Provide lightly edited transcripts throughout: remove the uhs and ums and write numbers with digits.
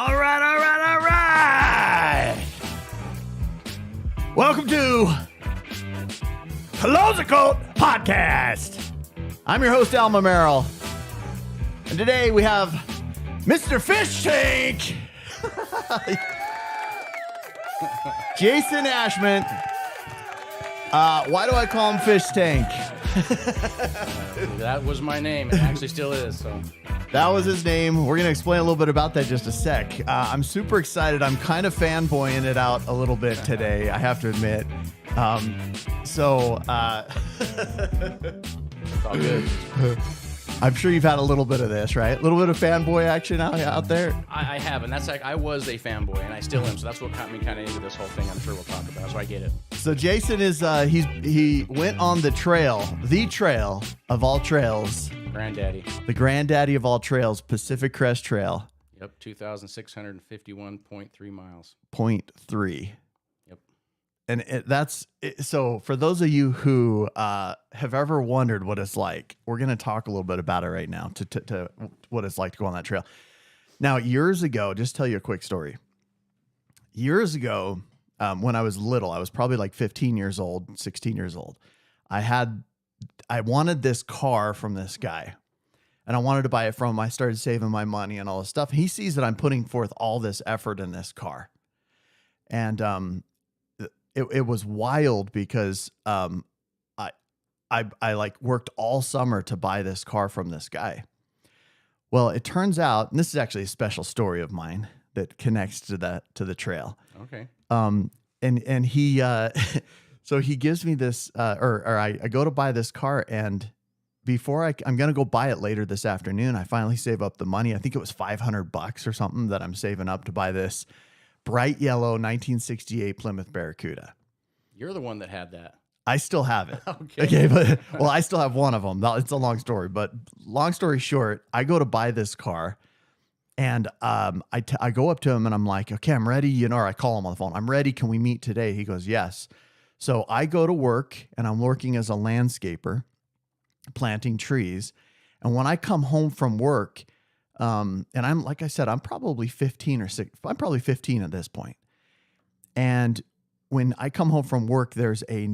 All right. Welcome to Close the Coat Podcast. I'm your host, Alma Merrill. And today we have Mr. Fish Tank, Jason Ashment. Why do I call him Fish Tank? That was my name. It actually still is. So that was his name. We're going to explain a little bit about that in just a sec. I'm super excited. I'm kind of fanboying it out a little bit today, I have to admit. it's all good. I'm sure you've had a little bit of this, right? A little bit of fanboy action out there. I have, and that's like I was a fanboy, and I still am. So that's what got me kind of into this whole thing. I'm sure we'll talk about. So I get it. So Jason is he went on the trail of all trails, the granddaddy of all trails, Pacific Crest Trail. Yep, 2,651.3 miles. 0.3. Yep. And so for those of you who have ever wondered what it's like, we're going to talk a little bit about it right now to what it's like to go on that trail. Now, years ago, just tell you a quick story. Years ago, when I was little, I was probably like 15 years old, 16 years old. I wanted this car from this guy, and I wanted to buy it from him. I started saving my money and all this stuff. He sees that I'm putting forth all this effort in this car. And it was wild because I like worked all summer to buy this car from this guy. Well, it turns out, and this is actually a special story of mine that connects to the trail. Okay. And he so he gives me this I go to buy this car, and before I'm going to go buy it later this afternoon, I finally save up the money. I think it was $500 or something that I'm saving up to buy this bright yellow 1968 Plymouth Barracuda. You're the one that had that. I still have it. Okay. But I still have one of them. It's a long story, but long story short, I go to buy this car, and I go up to him and I'm like, okay, I'm ready. Or I call him on the phone. I'm ready. Can we meet today? He goes, yes. So I go to work, and I'm working as a landscaper, planting trees. And when I come home from work, and I'm, like I said, I'm probably 15 or 6. I'm probably 15 at this point. And when I come home from work, there's a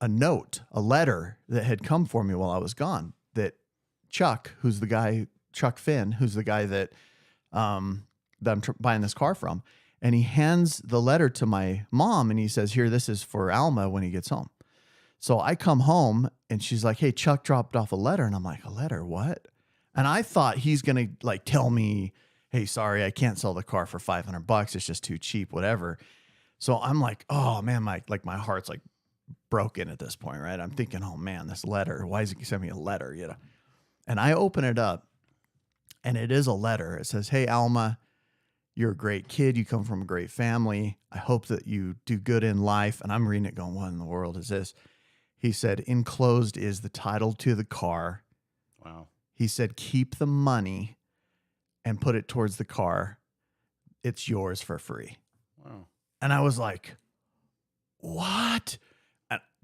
note, a letter that had come for me while I was gone, that Chuck Finn, who's the guy that I'm buying this car from, and he hands the letter to my mom, and he says, here, this is for Alma when he gets home. So I come home, and she's like, hey, Chuck dropped off a letter. And I'm like, a letter? What? And I thought he's going to like tell me, hey, sorry, I can't sell the car for $500. It's just too cheap, whatever. So I'm like, oh man, my heart's like broken at this point, right? I'm thinking, oh man, this letter, why is he sending me a letter, you know? And I open it up, and it is a letter. It says, hey, Alma, you're a great kid. You come from a great family. I hope that you do good in life. And I'm reading it going, what in the world is this? He said, enclosed is the title to the car. Wow. He said, keep the money and put it towards the car. It's yours for free. Wow. And I was like, what?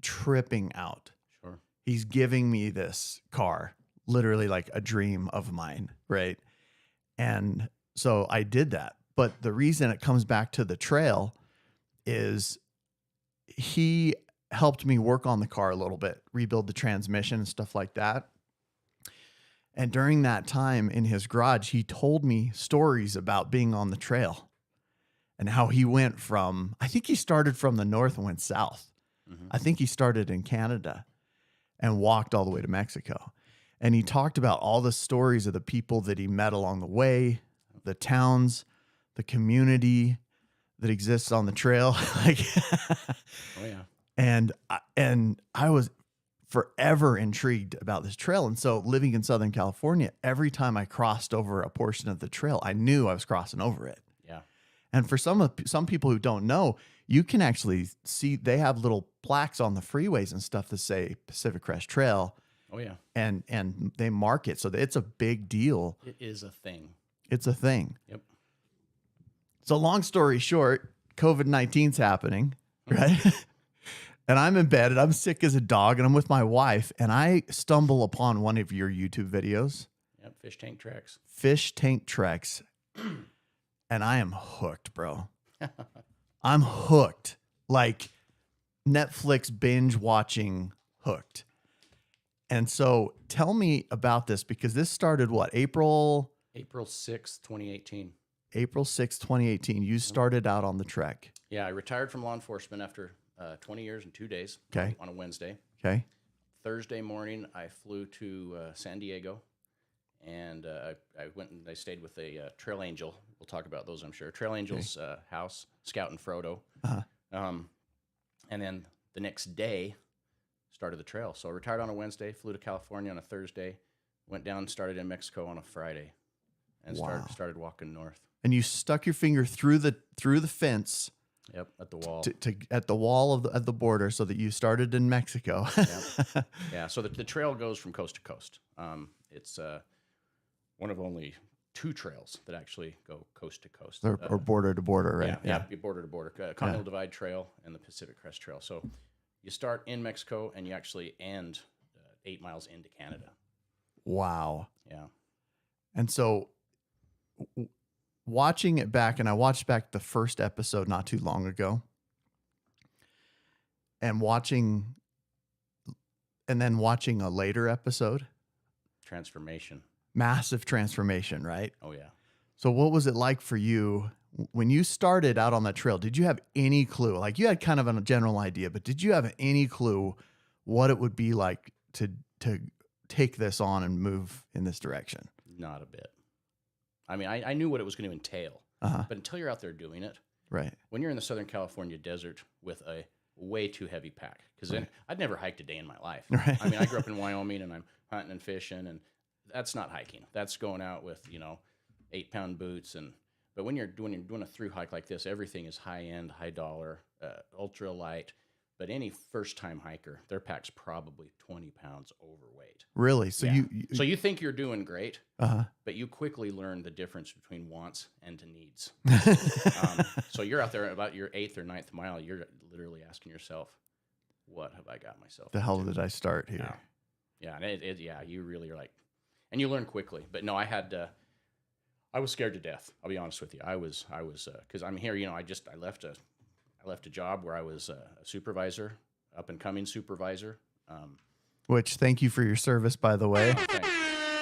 Tripping out. Sure. He's giving me this car, literally like a dream of mine, right? And so I did that. But the reason it comes back to the trail is he helped me work on the car a little bit, rebuild the transmission and stuff like that. And during that time in his garage, he told me stories about being on the trail and how he went from, I think he started from the north and went south. Mm-hmm. I think he started in Canada and walked all the way to Mexico. And he talked about all the stories of the people that he met along the way, the towns, the community that exists on the trail. Like, oh yeah. And I was forever intrigued about this trail. And so living in Southern California, every time I crossed over a portion of the trail, I knew I was crossing over it. Yeah. And for some people who don't know, you can actually see they have little plaques on the freeways and stuff that say Pacific Crest Trail. Oh yeah. And they mark it. So it's a big deal. It is a thing. It's a thing. Yep. So long story short, COVID-19's happening, right? And I'm in bed and I'm sick as a dog and I'm with my wife and I stumble upon one of your YouTube videos. Yep, Fish Tank Treks. Fish Tank Treks. and I am hooked, bro. I'm hooked. Like Netflix binge watching hooked. And so tell me about this, because this started what? April 6th, 2018. April 6th, 2018. You started out on the trek. Yeah, I retired from law enforcement after 20 years and 2 days. Okay. On a Wednesday. Okay. Thursday morning, I flew to San Diego, and I went and I stayed with a Trail Angel. We'll talk about those, I'm sure. Trail Angel's house, Scout and Frodo. And then the next day, started the trail. So I retired on a Wednesday, flew to California on a Thursday, went down, started in Mexico on a Friday, and started walking north. And you stuck your finger through the fence. Yep, at the wall. At the wall of the border, so that you started in Mexico. Yep. Yeah. So the trail goes from coast to coast. It's one of only 2 trails that actually go coast to coast, or border to border, right? Yeah, border to border. Continental Divide Trail and the Pacific Crest Trail. So you start in Mexico and you actually end 8 miles into Canada. Wow. Yeah. And so watching it back, and I watched back the first episode not too long ago, and then watching a later episode. Transformation. Massive transformation, right? Oh, yeah. So what was it like for you when you started out on that trail? Did you have any clue? Like, you had kind of a general idea, but did you have any clue what it would be like to take this on and move in this direction? Not a bit. I mean, I knew what it was going to entail, but until you're out there doing it, right? When you're in the Southern California desert with a way too heavy pack, because then I'd never hiked a day in my life. Right. I mean, I grew up in Wyoming, and I'm hunting and fishing, and that's not hiking. That's going out with 8-pound boots. But when you're doing a through hike like this, everything is high end, high dollar, ultra light. But any first time hiker, their pack's probably 20 pounds overweight. Really? So yeah. You think you're doing great, uh-huh. but you quickly learn the difference between wants and needs. So you're out there about your 8th or 9th mile, you're literally asking yourself, what have I got myself The hell into? did I start here? Yeah, and you really are like, and you learn quickly. But no, I was scared to death. I'll be honest with you. I was because I'm here. I left a job where I was a supervisor, up and coming supervisor. Which, thank you for your service, by the way.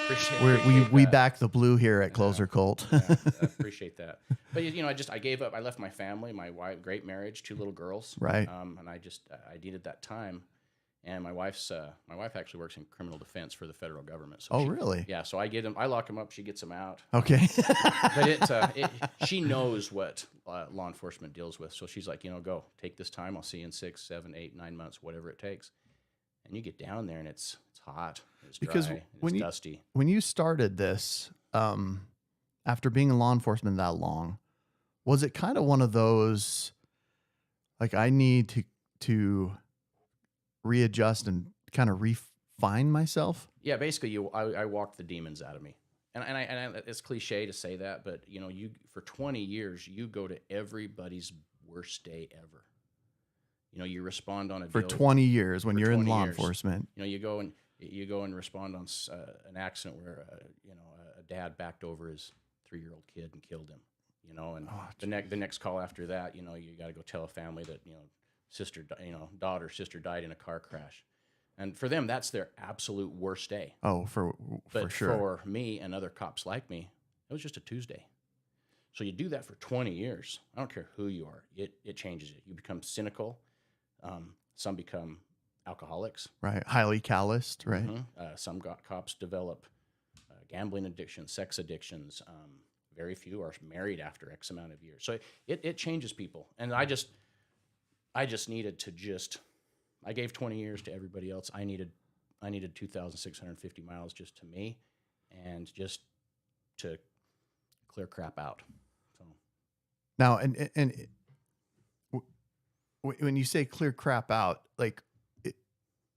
Appreciate we that. back the blue here at Closer Cult. I appreciate that. But I gave up. I left my family, my wife, great marriage, 2 little girls. Right. And I needed that time. And my wife actually works in criminal defense for the federal government. So really? Yeah. So I lock them up. She gets them out. Okay. But she knows what law enforcement deals with. So she's like, go take this time. I'll see you in 6, 7, 8, 9 months, whatever it takes. And you get down there and it's hot. It's because dry. It's dusty. When you started this, after being in law enforcement that long, was it kind of one of those, like, I need to readjust and kind of refine myself? Yeah, basically, I walked the demons out of me, and it's cliche to say that, but you for 20 years you go to everybody's worst day ever. You respond on a for deal 20 years when you're in law years. enforcement. You go and respond on an accident where a dad backed over his 3-year-old kid and killed him. And the next call after that, you got to go tell a family that sister died in a car crash. And for them, that's their absolute worst day. Oh, for sure. For me and other cops like me, it was just a Tuesday. So you do that for 20 years. I don't care who you are. It changes you. You become cynical. Some become alcoholics. Right. Highly calloused, right? Mm-hmm. Some cops develop gambling addiction, sex addictions. Very few are married after X amount of years. So it changes people. And I just needed to I gave 20 years to everybody else. I needed 2,650 miles just to me, and just to clear crap out. So now, and when you say clear crap out, like,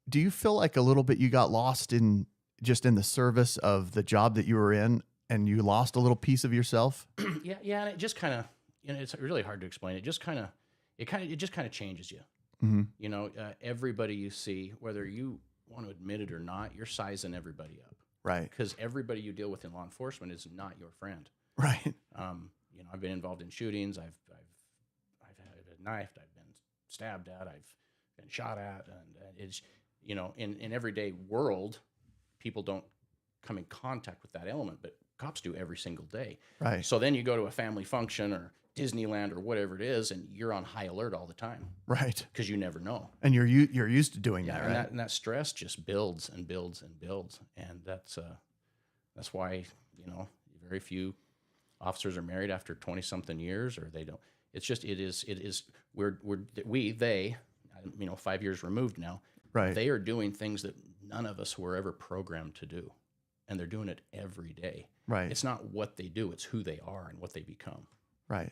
do you feel like a little bit you got lost in the service of the job that you were in, and you lost a little piece of yourself? Yeah, and it just kind of, it's really hard to explain. It just kind of changes you. Mm-hmm. Everybody you see, whether you want to admit it or not, you're sizing everybody up. Right. Because everybody you deal with in law enforcement is not your friend. Right. I've been involved in shootings. I've had knifed. I've been stabbed at. I've been shot at, and it's, you know, in everyday world, people don't come in contact with that element, but cops do every single day. Right. So then you go to a family function or Disneyland or whatever it is, and you're on high alert all the time. Right. Because you never know. And you're used to doing that, and right? that stress just builds and builds and builds, and that's why, you know, very few officers are married after 20 something years, or they don't. It's just it is they, you know, 5 years removed now. Right. They are doing things that none of us were ever programmed to do, and they're doing it every day. Right. It's not what they do; it's who they are and what they become. Right.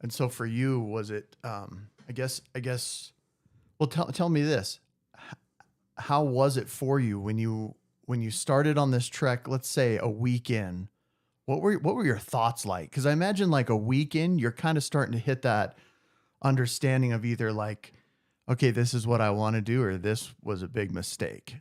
And so for you, was it? I guess. Well, tell me this: how was it for you when you started on this trek? Let's say a week in. What were your thoughts like? Because I imagine like a week in, you're kind of starting to hit that understanding of either like, okay, this is what I want to do, or this was a big mistake.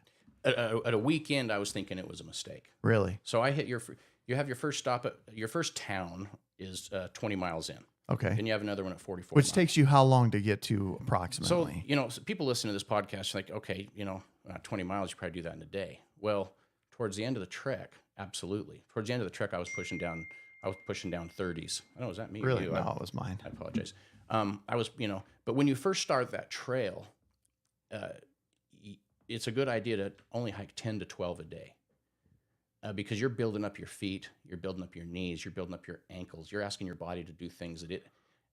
At a weekend, I was thinking it was a mistake. Really? So I hit you have your first stop at your first town is 20 miles in. Okay. Then you have another one at 44 Which miles. takes you how long to get to approximately? So, you know, so people listen to this podcast like, okay, you know, 20 miles, you probably do that in a day. Well, towards the end of the trek, absolutely. Towards the end of the trek, I was pushing down 30s. I don't know, was that me Really? or you? No, it was mine. I apologize. I was, you know, but when you first start that trail, it's a good idea to only hike 10 to 12 a day. Because you're building up your feet, you're building up your knees, you're building up your ankles. You're asking your body to do things that it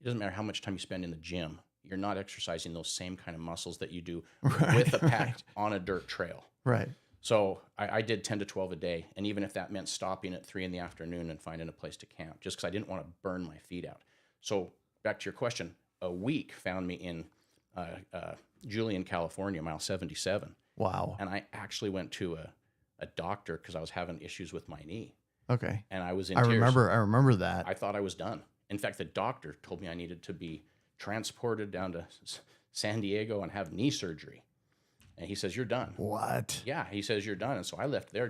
doesn't matter how much time you spend in the gym. You're not exercising those same kind of muscles that you do with a pack on a dirt trail. Right. So I did 10 to 12 a day. And even if that meant stopping at 3 in the afternoon and finding a place to camp, just because I didn't want to burn my feet out. So back to your question, a week found me in Julian, California, mile 77. Wow. And I actually went to a doctor because I was having issues with my knee. Okay. And I was in I tears. remember that. I thought I was done. In fact, the doctor told me I needed to be transported down to San Diego and have knee surgery. And he says, "You're done." What? Yeah, he says, "You're done." And so I left there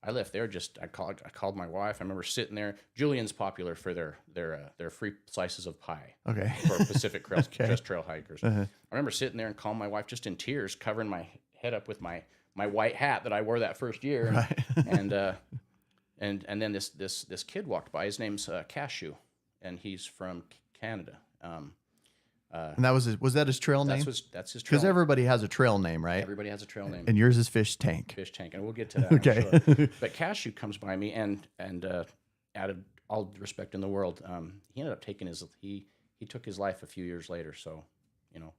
I called my wife. I remember sitting there. Julian's popular for their free slices of pie. Okay. For Pacific Crest Trail hikers. Uh-huh. I remember sitting there and calling my wife just in tears, covering my head up with my white hat that I wore that first year. Right. And then this kid walked by. His name's Cashew, and he's from Canada. And that was that his trail name? That's his trail Because name. everybody has a trail name, right? Everybody has a trail name. And yours is Fish Tank. Fish Tank, and we'll get to that. Okay. I'm sure. But Cashew comes by me, and out of all respect in the world, he ended up taking he took his life a few years later. So, you know,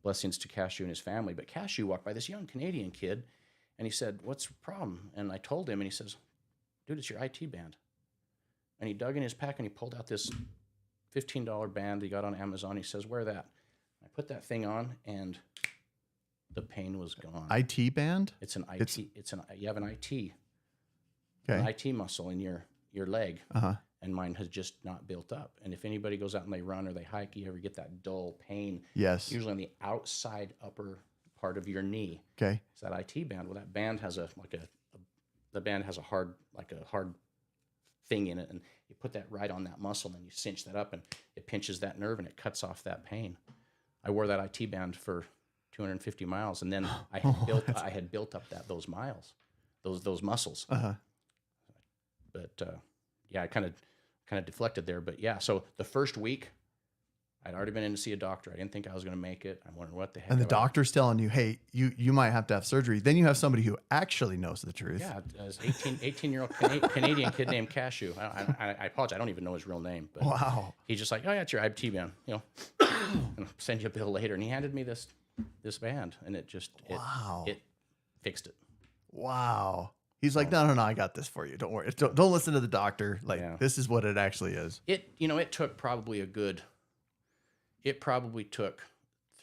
blessings to Cashew and his family. But Cashew walked by this young Canadian kid, and he said, "What's the problem?" And I told him, and he says, "Dude, it's your IT band." And he dug in his pack and he pulled out this $15 band he got on Amazon. He says, "Wear that." I put that thing on, and the pain was gone. IT band? It's an IT. You have an IT. Okay. An IT muscle in your leg, Uh-huh. and mine has just not built up. And if anybody goes out and they run or they hike, you ever get that dull pain? Yes. Usually on the outside upper part of your knee. Okay. It's that IT band. Well, that band has the band has a hard thing in it, and you put that right on that muscle, and you cinch that up, and it pinches that nerve, and it cuts off that pain. I wore that IT band for 250 miles, and then I had built up those miles, those muscles. Uh-huh. But yeah, I kind of deflected there. But yeah, so the first week, I'd already been in to see a doctor. I didn't think I was going to make it. I wondered what the heck. And the doctor's telling you, hey, you might have to have surgery. Then you have somebody who actually knows the truth. Yeah, an 18-year-old Canadian kid named Cashew. I apologize. I don't even know his real name. But Wow. he's just like, "Oh, yeah, it's your IT band. You know, and I'll send you a bill later." And he handed me this band, and it fixed it. Wow. He's like, no, I got this for you. Don't worry. Don't listen to the doctor. Like, Yeah. This is what it actually is. It took probably It probably took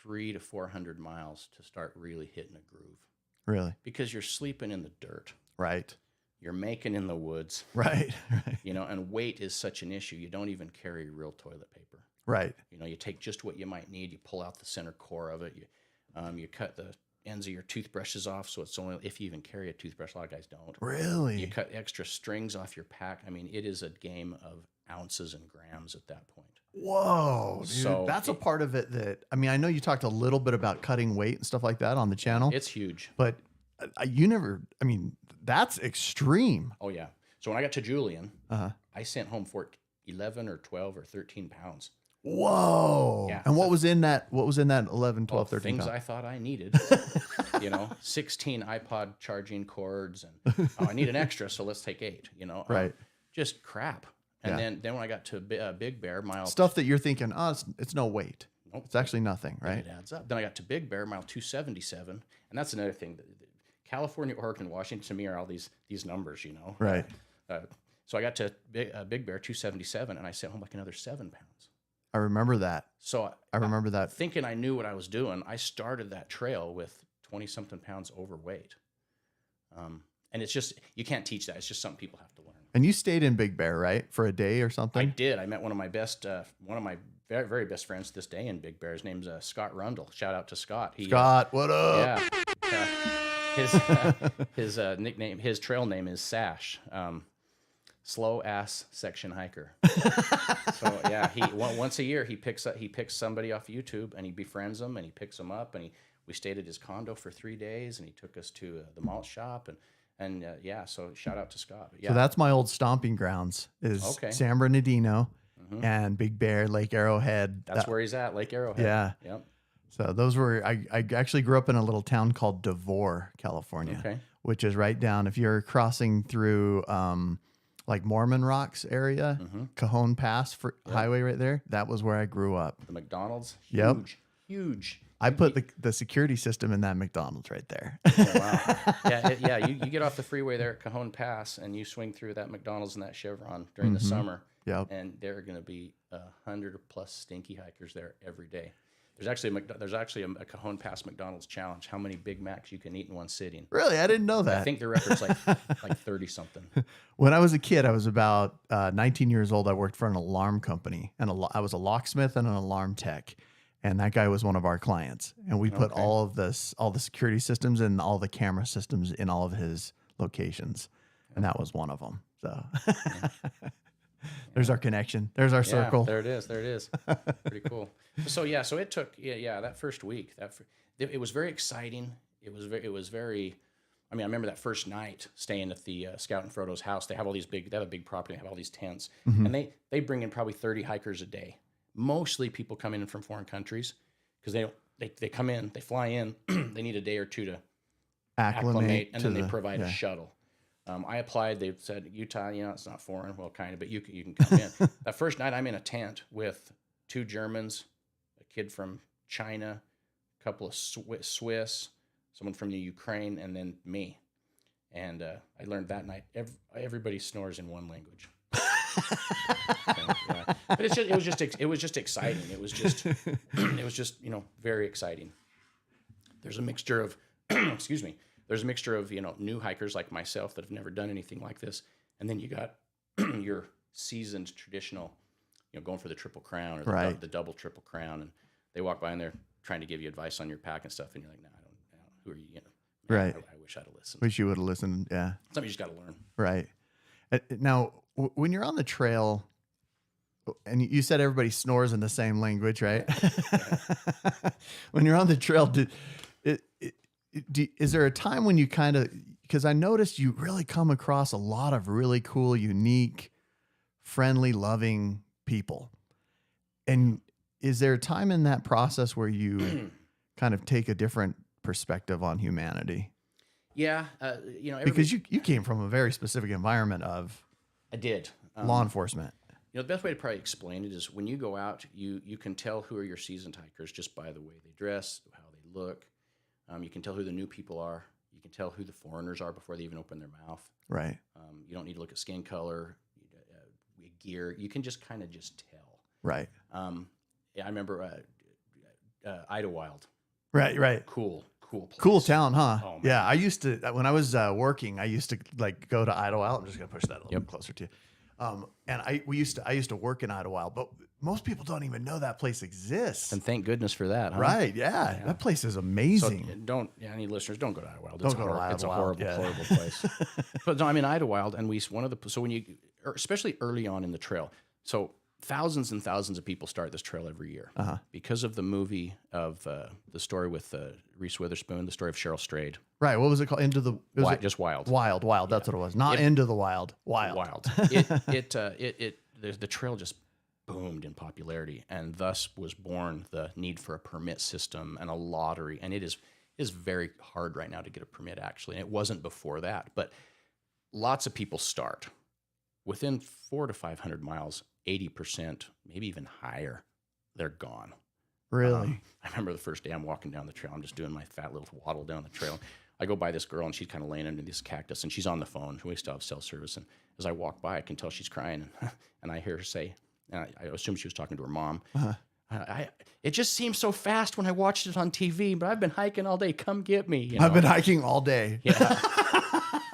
300 to 400 miles to start really hitting a groove, Really? because you're sleeping in the dirt, Right. you're making in the woods, Right. Right. you know, and weight is such an issue. You don't even carry real toilet paper. Right. You know, you take just what you might need. You pull out the center core of it. You cut the ends of your toothbrushes off, so it's only if you even carry a toothbrush. A lot of guys don't. Really? You cut extra strings off your pack. I mean, it is a game of ounces and grams at that point. Whoa, dude. So That's a part of it that, I mean, I know you talked a little bit about cutting weight and stuff like that on the channel. It's huge. But you never, I mean, that's extreme. Oh, yeah. So when I got to Julian, Uh-huh. I sent home for 11 or 12 or 13 pounds. Whoa. Yeah. And what was in that? What was in that 11, 12, 13 Things pounds? I thought I needed. 16 iPod charging cords, and I need an extra, so let's take 8. Right. Just crap. And then when I got to Big Bear, mile Stuff that you're thinking, oh, it's no weight. Nope. It's actually nothing, right? It adds up. Then I got to Big Bear, mile 277, and that's another thing. California, Oregon, Washington, to me are all these numbers, Right. So I got to Big Bear 277, and I sent home like another 7 pounds. I remember that. So I remember that. Thinking I knew what I was doing, I started that trail with 20-something pounds overweight. And it's just, you can't teach that. It's just something people have to learn. And you stayed in Big Bear, right? For a day or something? I did. I met one of my very, very best friends to this day in Big Bear. His name's Scott Rundle. Shout out to Scott. Scott, what up? Yeah. His nickname, his trail name is Sash. Slow ass section hiker. So yeah, once a year he picks somebody off YouTube and he befriends them and he picks them up, and we stayed at his condo for 3 days, and he took us to the malt shop, and so shout out to Scott. Yeah. So that's my old stomping grounds is San Bernardino and Big Bear, Lake Arrowhead. That's where he's at, Lake Arrowhead. Yeah. Yep. So those were, I actually grew up in a little town called Devore, California, which is right down, if you're crossing through like Mormon Rocks area, Cajon Pass highway right there. That was where I grew up. The McDonald's, Yep. huge. I put the security system in that McDonald's right there. Oh, wow. You get off the freeway there at Cajon Pass, and you swing through that McDonald's and that Chevron during the summer. Yep. And there are going to be 100 plus stinky hikers there every day. There's actually a Cajon Pass McDonald's challenge. How many Big Macs you can eat in one sitting? Really? I didn't know that. I think the record's like 30 something. When I was a kid, I was about 19 years old. I worked for an alarm company, and I was a locksmith and an alarm tech. And that guy was one of our clients. And we put all the security systems and all the camera systems in all of his locations. And that was one of them. So there's our connection. There's our circle. There it is. Pretty cool. So it took that first week. It was very exciting. It was very. I mean, I remember that first night staying at the Scout and Frodo's house. They have a big property. They have all these tents, and they bring in probably 30 hikers a day. Mostly people coming in from foreign countries because they come in, they fly in, they need a day or two to acclimate, and then they provide a shuttle. I applied. They said, Utah, it's not foreign. Well, kind of, but you can come in. That first night, I'm in a tent with 2 Germans, a kid from China, a couple of Swiss, someone from the Ukraine, and then me. And I learned that night everybody snores in one language. But it was just exciting. It was just very exciting. There's a mixture of excuse me. There's a mixture of new hikers like myself that have never done anything like this, and then you got your seasoned traditional, going for the Triple Crown or the double Triple Crown, and they walk by and they're trying to give you advice on your pack and stuff, and you're like, nah, I don't. Who are you? Right. I wish I'd have listened. Wish you would have listened. Yeah. Something you just got to learn. Right. Now, when you're on the trail, and you said everybody snores in the same language, right? When you're on the trail, is there a time when you kind of, because I noticed you really come across a lot of really cool, unique, friendly, loving people. And is there a time in that process where you kind of take a different perspective on humanity? Yeah. Because you came from a very specific environment of I did. Law enforcement. The best way to probably explain it is when you go out, you can tell who are your seasoned hikers just by the way they dress, how they look. You can tell who the new people are. You can tell who the foreigners are before they even open their mouth. Right. You don't need to look at skin color, gear. You can just kind of just tell. Right. I remember Idlewild. Right. Cool place. Cool town, huh? Oh, yeah. I used to, when I was working, I used to go to Idlewild. I'm just going to push that a little bit closer to you. And I used to work in Idlewild, but most people don't even know that place exists. And thank goodness for that, huh? Right. Yeah. That place is amazing. So any listeners, don't go to Idlewild. Don't go to Idlewild. It's a horrible, horrible place. But no, I'm in Idlewild, and when you, especially early on in the trail, So thousands and thousands of people start this trail every year because of the movie of the story with Reese Witherspoon, the story of Cheryl Strayed. Right. What was it called? Just Wild. Wild. That's what it was. Not Into the Wild. Wild. The trail just boomed in popularity, and thus was born the need for a permit system and a lottery. And it is very hard right now to get a permit, actually. And it wasn't before that, but lots of people start within 400 to 500 miles. 80%, maybe even higher, they're gone. Really? I remember the first day I'm walking down the trail. I'm just doing my fat little waddle down the trail. I go by this girl, and she's kind of laying under this cactus, and she's on the phone. We still have cell service. And as I walk by, I can tell she's crying. And I hear her say, and I assume she was talking to her mom, it just seems so fast when I watched it on TV, but I've been hiking all day. Come get me. You know? I've been hiking all day. Yeah.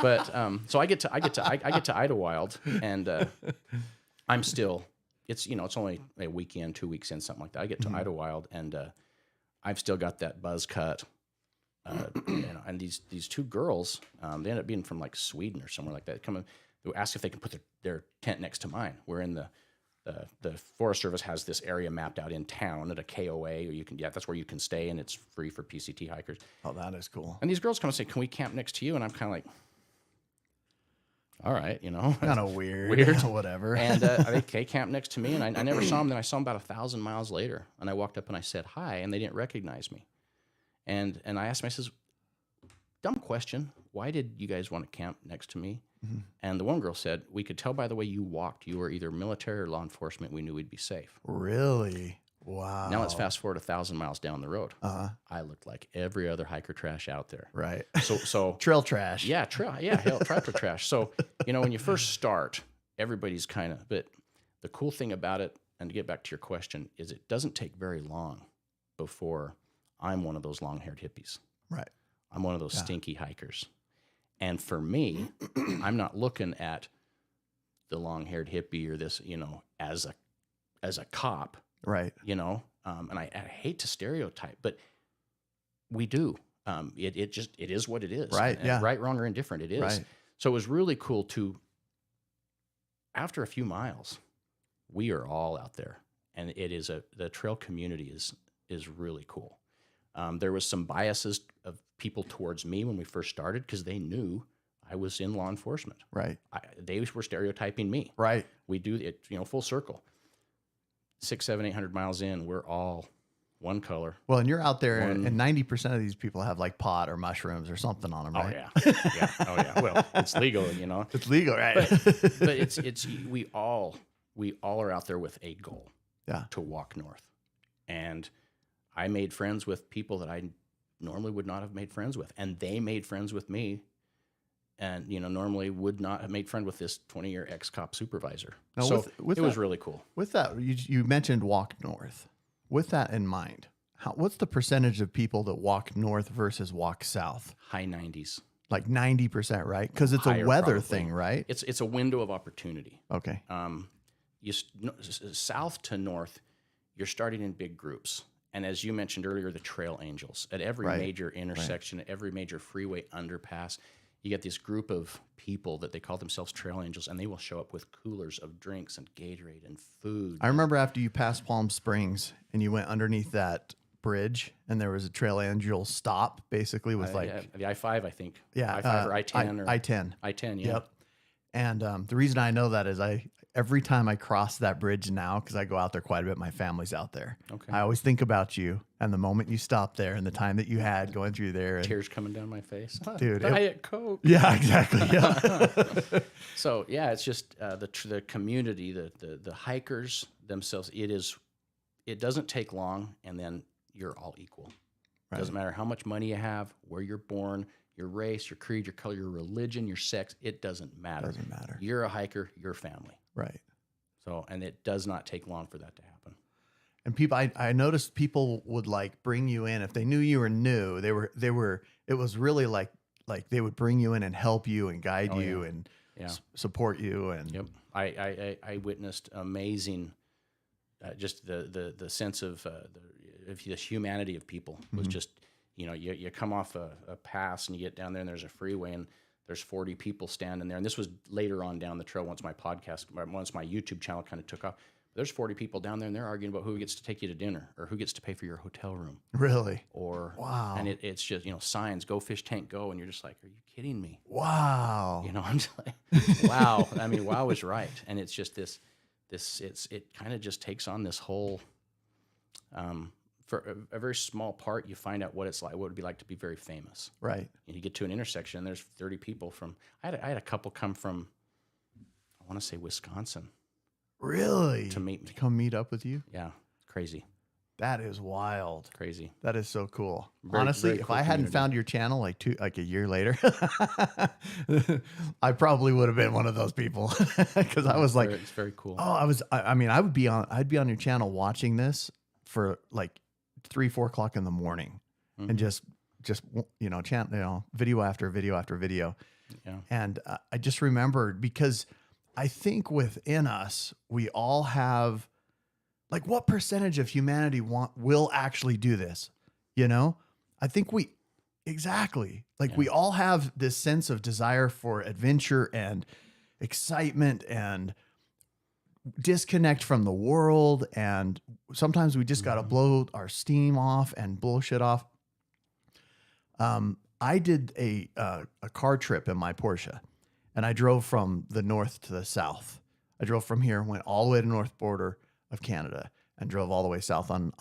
But so I get to Idlewild, and I'm still, it's only a weekend, 2 weeks in, something like that. I get to Idlewild, and I've still got that buzz cut. And these two girls, they end up being from like Sweden or somewhere like that. They ask if they can put their tent next to mine. We're in the Forest Service has this area mapped out in town at a KOA, or that's where you can stay, and it's free for PCT hikers. Oh, that is cool. And these girls come and say, "Can we camp next to you?" And I'm kind of like, all right, kind of weird, whatever. And they camped next to me, and I never saw them. Then I saw them about 1,000 miles later, and I walked up and I said hi, and they didn't recognize me. And I asked them, I says, dumb question, why did you guys want to camp next to me? Mm-hmm. And the one girl said, we could tell by the way you walked, you were either military or law enforcement. We knew we'd be safe. Really? Wow. Now let's fast forward 1,000 miles down the road. I looked like every other hiker trash out there. Right. So trail trash. Yeah, trapper trash. So, when you first start, everybody's but the cool thing about it, and to get back to your question, is it doesn't take very long before I'm one of those long-haired hippies. Right. I'm one of those stinky hikers. And for me, I'm not looking at the long-haired hippie or this, as a cop. Right. And I hate to stereotype, but we do. It is what it is. Right. Yeah. Right, wrong, or indifferent. It is. Right. So it was really cool after a few miles, we are all out there, and the trail community is really cool. There was some biases of people towards me when we first started because they knew I was in law enforcement. Right. They were stereotyping me. Right. We do it, full circle. 600, 700, 800 miles in, we're all one color. Well, and you're out there, and 90% of these people have like pot or mushrooms or something on them, right? Oh yeah, Oh yeah. Well, it's legal, It's legal, right? But it's we all are out there with a goal. Yeah. To walk north, and I made friends with people that I normally would not have made friends with, and they made friends with me. And, normally would not have made friend with this 20-year ex-cop supervisor. Now, so with it was really cool. With that, you mentioned walk north. With that in mind, what's the percentage of people that walk north versus walk south? High 90s. Like 90%, right? Because it's Higher, a weather probably. thing, right? It's a window of opportunity. Okay. South to north, you're starting in big groups. And as you mentioned earlier, the trail angels. At every major intersection, at every major freeway underpass, you get this group of people that they call themselves trail angels, and they will show up with coolers of drinks and Gatorade and food. I remember after you passed Palm Springs and you went underneath that bridge, and there was a trail angel stop, basically, with the I-5, I think. Yeah. I-5 or I-10. I-10. I-10, yeah. Yep. And the reason I know that is every time I cross that bridge now, because I go out there quite a bit, my family's out there. Okay. I always think about you and the moment you stopped there and the time that you had going through there. And, tears coming down my face. Dude. Diet Coke. Yeah, exactly. Yeah. So, yeah, it's just the community, the hikers themselves. It doesn't take long, and then you're all equal. It doesn't matter how much money you have, where you're born, your race, your creed, your color, your religion, your sex. It doesn't matter. Doesn't matter. You're a hiker, you're family. Right. So, and it does not take long for that to happen. And people, I noticed people would like bring you in if they knew you were new. It was really like they would bring you in and help you and guide you and support you. And yep, I witnessed amazing, just the sense of the humanity of people was just, you come off a pass and you get down there and there's a freeway and There's 40 people standing there. And this was later on down the trail once my YouTube channel kind of took off. There's 40 people down there, and they're arguing about who gets to take you to dinner or who gets to pay for your hotel room. Really? Or, wow. And it's just, signs, go fish tank, go. And you're just like, are you kidding me? Wow. I'm just like, wow. I mean, wow is right. And it's just it kind of just takes on this whole, for a very small part, you find out what it's like, what it would be like to be very famous. Right. And you get to an intersection, and there's 30 people from, I had a couple come from, I want to say Wisconsin. Really? To meet me. To come meet up with you? Yeah. Crazy. That is wild. Crazy. That is so cool. Very, honestly, very if cool I hadn't community. found your channel like a year later, I probably would have been one of those people because I was like, it's very cool. oh, I mean, I'd be on your channel watching this for like 3-4 o'clock in the morning and just video after video after video. Yeah. And I just remembered because I think within us, we all have, like, what percentage of humanity will actually do this? I think exactly. Like, we all have this sense of desire for adventure and excitement and disconnect from the world. And sometimes we just got to blow our steam off and bullshit off. I did a car trip in my Porsche, and I drove from the north to the south. I drove from here, went all the way to the north border of Canada, and drove all the way south on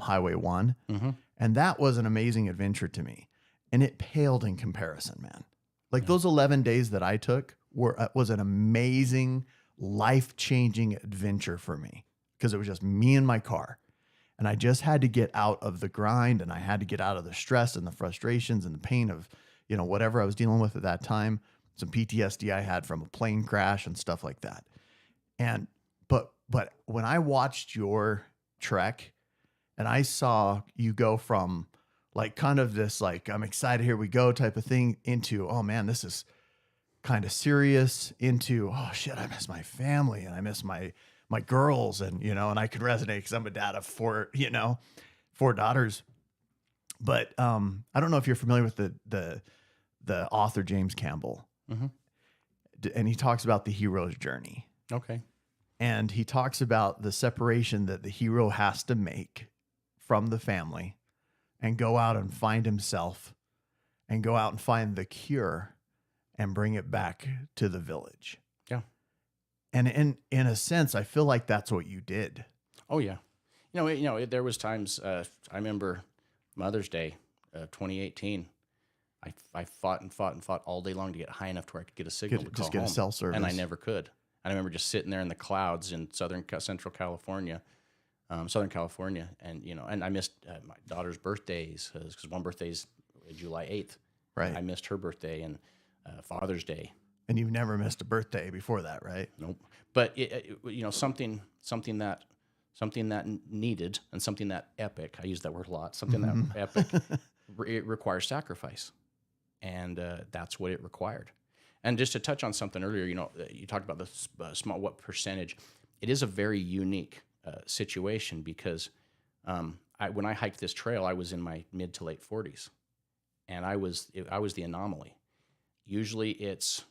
Highway 1. Mm-hmm. And that was an amazing adventure to me. And it paled in comparison, man. Like those 11 days that I took was an amazing, life-changing adventure for me because it was just me and my car. And I just had to get out of the grind, and I had to get out of the stress and the frustrations and the pain of, whatever I was dealing with at that time. Some PTSD I had from a plane crash and stuff like that. And but when I watched your trek and I saw you go from like kind of this, like, I'm excited, here we go type of thing into, oh man, this is kind of serious, into, oh shit, I miss my family and I miss my girls, and, and I could resonate because I'm a dad of 4 daughters. But I don't know if you're familiar with the author James Campbell. Mm-hmm. And he talks about the hero's journey. Okay. And he talks about the separation that the hero has to make from the family and go out and find himself and go out and find the cure and bring it back to the village. Yeah. And in a sense, I feel like that's what you did. Oh yeah. There was times, I remember Mother's Day, 2018. I fought and fought and fought all day long to get high enough to where I could get a signal to call get home. a cell service. And I never could. I remember just sitting there in the clouds in Central California, Southern California, and I missed my daughter's birthdays because one birthday's July 8th. Right. I missed her birthday and Father's Day. And you've never missed a birthday before that, right? Nope. But something that needed and something that epic. I use that word a lot. Something that epic. It requires sacrifice, and that's what it required. And just to touch on something earlier, you talked about the small, what percentage. It is a very unique situation because when I hiked this trail, I was in my mid to late 40s, and I was the anomaly. Usually, it's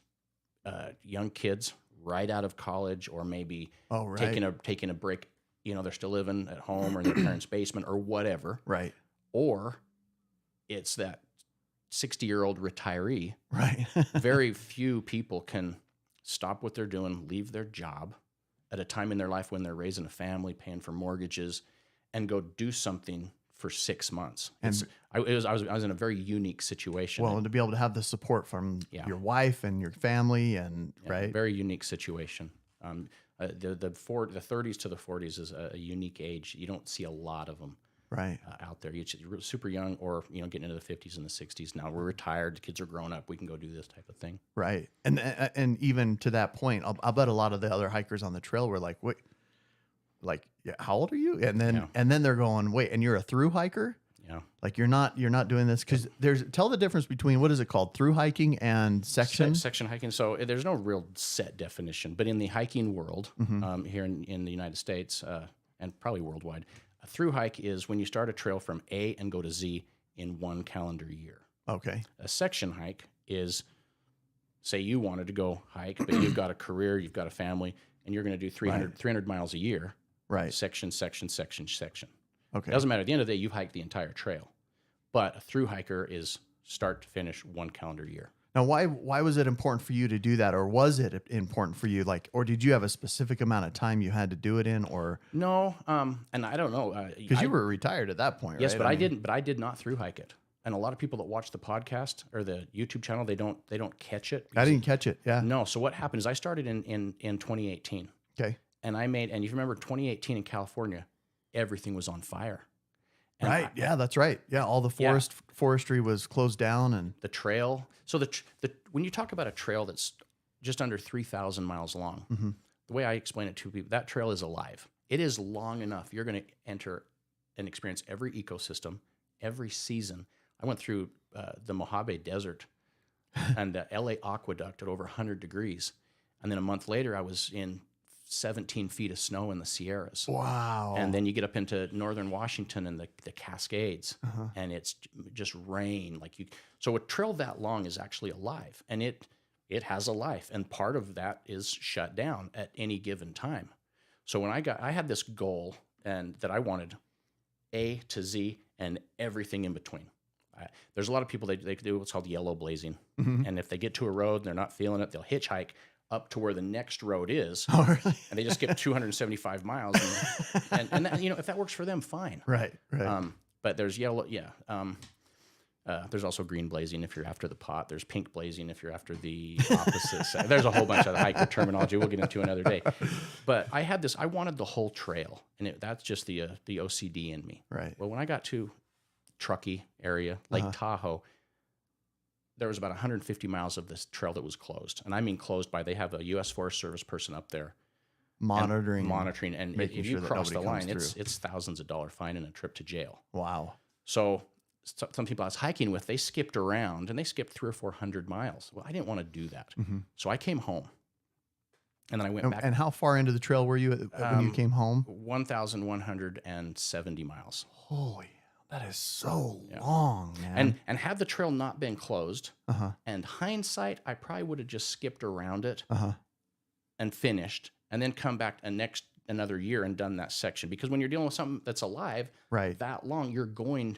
young kids right out of college, or maybe taking a break. They're still living at home or in their parents' basement or whatever. Right. Or it's that 60-year-old retiree. Right. Very few people can stop what they're doing, leave their job at a time in their life when they're raising a family, paying for mortgages, and go do something for 6 months. And I was in a very unique situation. Well, and to be able to have the support from your wife and your family, and right, very unique situation. The 30s to the 40s is a unique age. You don't see a lot of them. Right. Out there. You're super young, or getting into the 50s and the 60s. Now we're retired, the kids are grown up, we can go do this type of thing. Right. And even to that point, I'll bet a lot of the other hikers on the trail were like, wait, like, yeah, how old are you? And then they're going, wait, and you're a through hiker? Yeah. Like you're not doing this, because tell the difference between, what is it called, through hiking and section? Section hiking. So there's no real set definition, but in the hiking world, here in the United States, and probably worldwide, a through hike is when you start a trail from A and go to Z in one calendar year. Okay. A section hike is say you wanted to go hike, but you've got a career, you've got a family, and you're going to do 300 miles a year. Right. Section. Okay. Doesn't matter. At the end of the day, you've hiked the entire trail. But a through hiker is start to finish 1 calendar year. Now, why was it important for you to do that, or was it important for you? Like, or did you have a specific amount of time you had to do it in, or no? And I don't know because you were retired at that point, yes, right? but I didn't. But I did not through hike it. And a lot of people that watch the podcast or the YouTube channel, they don't catch it. I didn't catch it. Yeah. No. So what happened is I started in 2018. Okay. And you remember 2018 in California, everything was on fire. And right. Yeah, that's right. Yeah, all the forestry was closed down, and the trail. So the when you talk about a trail that's just under 3,000 miles long, the way I explain it to people, that trail is alive. It is long enough. You're going to enter and experience every ecosystem, every season. I went through the Mojave Desert and the LA Aqueduct at over 100 degrees. And then a month later, I was in 17 feet of snow in the Sierras. Wow. And then you get up into northern Washington and the Cascades, and it's just rain. So a trail that long is actually alive, and it has a life, and part of that is shut down at any given time. So when I had this goal, and that I wanted A to Z and everything in between. There's a lot of people, they do what's called yellow blazing, and if they get to a road and they're not feeling it, they'll hitchhike up to where the next road is, Oh, really? and they just skip 275 miles. And that, if that works for them, fine. Right. But there's yellow, there's also green blazing if you're after the pot. There's pink blazing if you're after the opposite side. There's a whole bunch of hiker terminology we'll get into another day. But I wanted the whole trail, and that's just the OCD in me. Right. Well, when I got to Truckee area, Lake Tahoe, there was about 150 miles of this trail that was closed. And I mean closed by, they have a U.S. Forest Service person up there monitoring. And making if sure you that cross the nobody comes line, through. it's thousands of dollar fine and a trip to jail. Wow. So some people I was hiking with, they skipped around, and they skipped 300 or 400 miles. Well, I didn't want to do that. So I came home. And then I went back. And how far into the trail were you when you came home? 1,170 miles. Holy, that is so long, man. And had the trail not been closed, and hindsight, I probably would have just skipped around it and finished, and then come back another year and done that section. Because when you're dealing with something that's alive, right, that long, the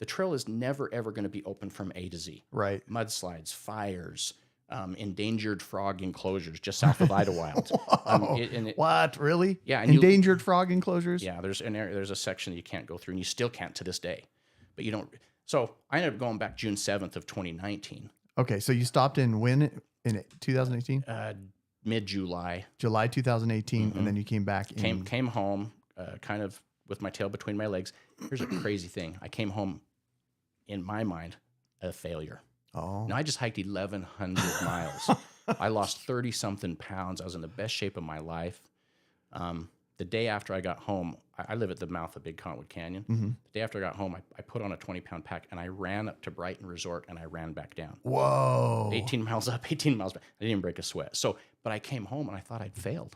trail is never, ever going to be open from A to Z. Right. Mudslides, fires, endangered frog enclosures just south of Idlewild. What? Really? Yeah. And endangered frog enclosures? Yeah. There's a section that you can't go through, and you still can't to this day. But you don't. So I ended up going back June 7th of 2019. Okay. So you stopped in when? In 2018? Mid-July. July 2018, and then you came back in... Came home kind of with my tail between my legs. Here's a crazy thing. I came home, in my mind, a failure. Oh. Now, I just hiked 1,100 miles. I lost 30-something pounds. I was in the best shape of my life. The day after I got home, I live at the mouth of Big Cottonwood Canyon. The day after I got home, I put on a 20-pound pack, and I ran up to Brighton Resort, and I ran back down. Whoa. 18 miles up, 18 miles back. I didn't break a sweat. But I came home, and I thought I'd failed.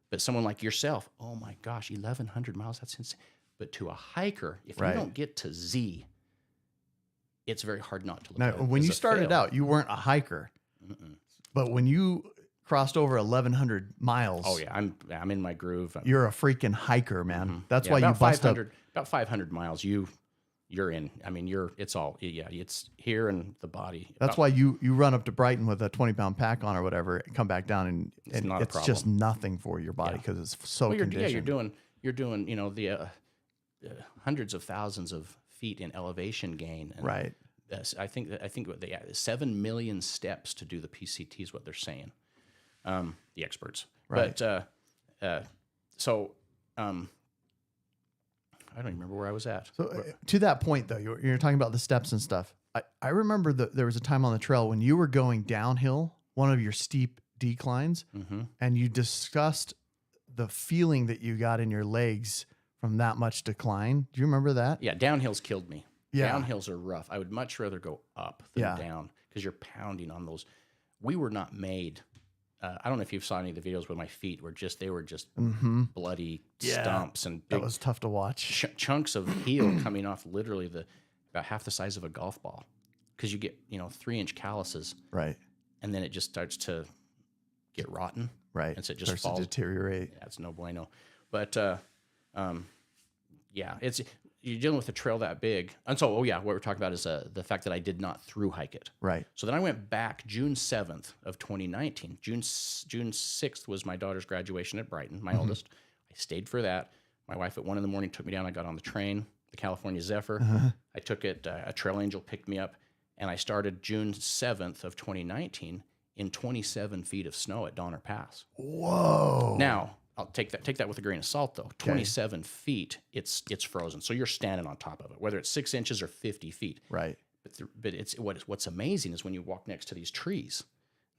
But someone like yourself, oh, my gosh, 1,100 miles, that's insane. But to a hiker, if you don't get to Z, it's very hard not to look at it. Now, when you started fail. out, you weren't a hiker. But when you crossed over 1,100 miles... Oh, yeah, I'm in my groove. You're a freaking hiker, man. That's why you bust up... About 500 miles, you're in. I mean, it's here in the body. That's why you run up to Brighton with a 20-pound pack on or whatever, and come back down, and it's just nothing for your body because it's so conditioned. You're doing the hundreds of thousands of feet in elevation gain. And right. I think what 7 million steps to do the PCT is what they're saying. The experts. Right. But I don't even remember where I was at. So to that point, though, you're talking about the steps and stuff. I remember that there was a time on the trail when you were going downhill, one of your steep declines, and you discussed the feeling that you got in your legs from that much decline. Do you remember that? Yeah, downhills killed me. Yeah. Downhills are rough. I would much rather go up than down because you're pounding on those. We were not made. I don't know if you saw any of the videos where my feet were just bloody stumps and big, that was tough to watch. Chunks of heel coming off literally about half the size of a golf ball because you get 3-inch calluses. Right. and then it just starts to get rotten. Right. And so it just starts falls. to deteriorate. Yeah, it's no bueno. But yeah, you're dealing with a trail that big. And so, what we're talking about is the fact that I did not through hike it. Right. So then I went back June 7th of 2019. June 6th was my daughter's graduation at Brighton, my oldest. I stayed for that. My wife at 1 a.m. took me down. I got on the train, the California Zephyr. I took it. A trail angel picked me up, and I started June 7th of 2019 in 27 feet of snow at Donner Pass. Whoa. Now, I'll take that with a grain of salt, though. 27 feet, it's frozen. So you're standing on top of it, whether it's 6 inches or 50 feet. Right. But what's amazing is when you walk next to these trees.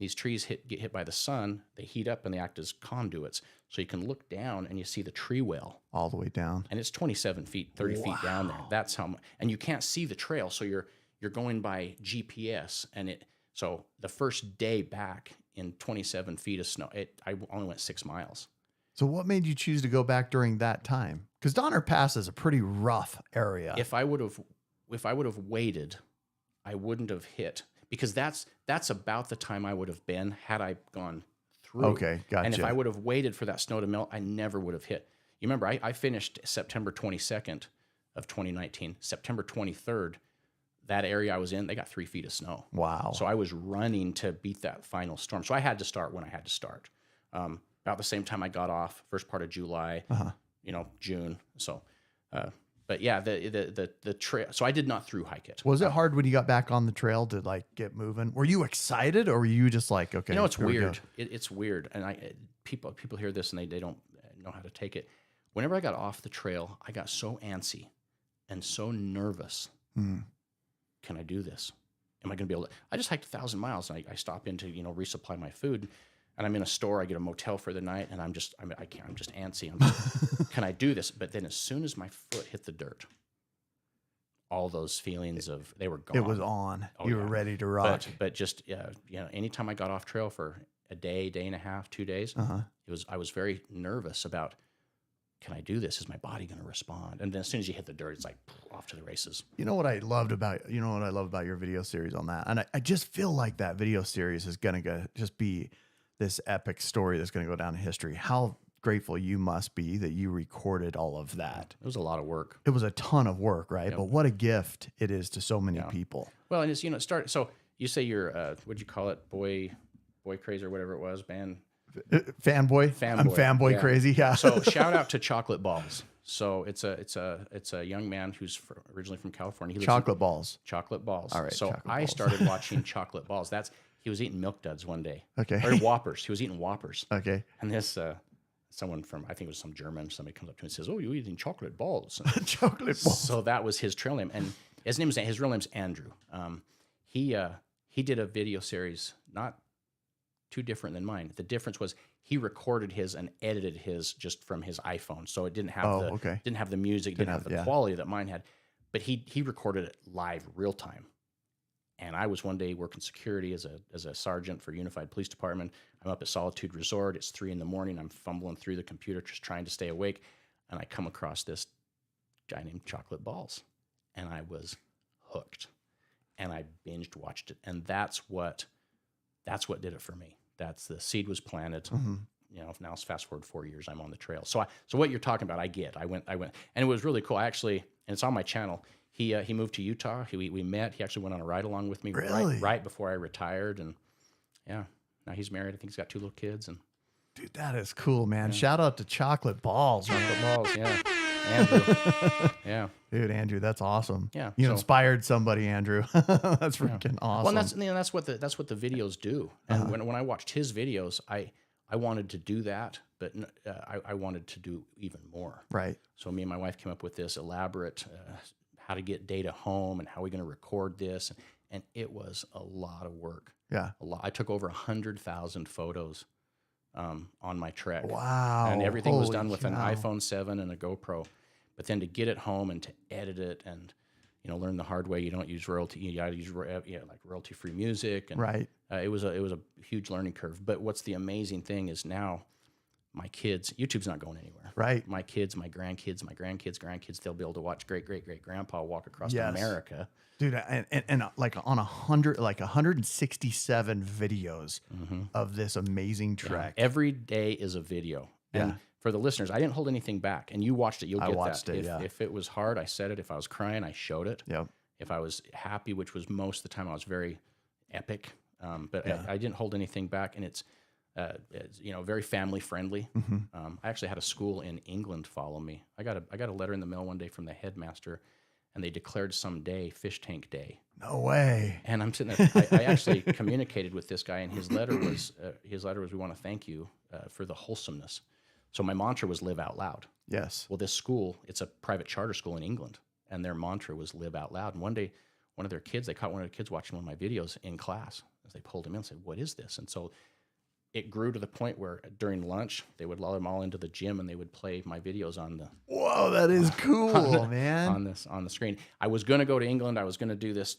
These trees get hit by the sun, they heat up and they act as conduits. So you can look down and you see the tree well. All the way down. And it's 27 feet, 30 feet down there. That's how much. And you can't see the trail, so you're going by GPS. So the first day back in 27 feet of snow, I only went 6 miles. So what made you choose to go back during that time? Because Donner Pass is a pretty rough area. If I would have waited, I wouldn't have hit, because that's about the time I would have been had I gone through. Okay, gotcha. And if I would have waited for that snow to melt, I never would have hit. You remember, I finished September 22nd of 2019. September 23rd, that area I was in, they got 3 feet of snow. Wow. So I was running to beat that final storm. So I had to start when I had to start. About the same time I got off, first part of July, June. So, but yeah, the trail. So I did not through hike it. Was it hard when you got back on the trail to like get moving? Were you excited, or were you just like, okay? It's weird. It's weird, and people hear this and they don't know how to take it. Whenever I got off the trail, I got so antsy and so nervous. Can I do this? Am I going to be able to? I just hiked 1,000 miles, and I stop in to resupply my food. And I'm in a store, I get a motel for the night, and I'm just antsy. Can I do this? But then as soon as my foot hit the dirt, all those feelings they were gone. It was on. You were ready to rock. But just, anytime I got off trail for a day and a half, 2 days, I was very nervous about, can I do this? Is my body going to respond? And then as soon as you hit the dirt, it's like off to the races. You know what I love about your video series on that? And I just feel like that video series is going to just be this epic story that's going to go down in history. How grateful you must be that you recorded all of that. It was a lot of work. It was a ton of work, right? Yep. But what a gift it is to so many people. Well, and it's, it started, so you say you're, what'd you call it? Boy crazy or whatever it was, band? Fanboy. I'm fanboy crazy. Yeah. So shout out to Chocolate Balls. So it's a young man who's originally from California. Chocolate Balls. Chocolate Balls. All right. So I started watching Chocolate Balls. He was eating Milk Duds one day. Okay. Or Whoppers. He was eating Whoppers. Okay. And this someone from, I think it was some German, somebody comes up to him and says, "Oh, you're eating chocolate balls." Chocolate balls. So that was his trail name, and his real name's Andrew. He did a video series not too different than mine. The difference was he recorded his and edited his just from his iPhone, so it didn't have didn't have the music, didn't have the quality that mine had. But he recorded it live, real time. And I was one day working security as a sergeant for Unified Police Department. I'm up at Solitude Resort. It's 3 a.m. I'm fumbling through the computer just trying to stay awake, and I come across this guy named Chocolate Balls, and I was hooked. And I binged watched it, and that's what did it for me. That's the seed was planted. Mm-hmm. Now it's fast forward 4 years. I'm on the trail. So what you're talking about, I get. I went, and it was really cool. And it's on my channel. He moved to Utah. We met. He actually went on a ride along with me right before I retired, and yeah, now he's married. I think he's got 2 little kids. And dude, that is cool, man. Yeah. Shout out to Chocolate Balls. Chocolate Balls, yeah. Andrew. Yeah. Dude, Andrew, that's awesome. Yeah. You inspired somebody, Andrew. That's freaking awesome. Well, that's what the videos do. And when I watched his videos, I wanted to do that, but I wanted to do even more. Right. So me and my wife came up with this elaborate how to get data home and how we're going to record this, and it was a lot of work. Yeah. A lot. I took over 100,000 photos on my trek. Wow. And everything was done with an iPhone 7 and a GoPro. But then to get it home and to edit it and learn the hard way, you don't use royalty. You got to use like royalty-free music. And, right. It was a huge learning curve. But what's the amazing thing is now my kids, YouTube's not going anywhere. Right. My kids, my grandkids, they'll be able to watch great grandpa walk across Yes. America. Dude, and like on 167 videos of this amazing trek. Every day is a video. And for the listeners, I didn't hold anything back. And you watched it, you'll get watched that. it, If it was hard, I said it. If I was crying, I showed it. Yep. If I was happy, which was most of the time, I was very epic. But I didn't hold anything back. And it's very family friendly. I actually had a school in England follow me. I got a letter in the mail one day from the headmaster, and they declared some day Fish Tank Day. No way. And I'm sitting there. I actually communicated with this guy, and his letter was, we want to thank you for the wholesomeness. So my mantra was live out loud. Yes. Well, this school, it's a private charter school in England, and their mantra was live out loud. And one day, one of their kids, they caught one of their kids watching one of my videos in class. As they pulled him in and said, "What is this?" And so it grew to the point where during lunch, they would lull them all into the gym, and they would play my videos on the Whoa, that is cool, man. on the screen. I was going to go to England. I was going to do this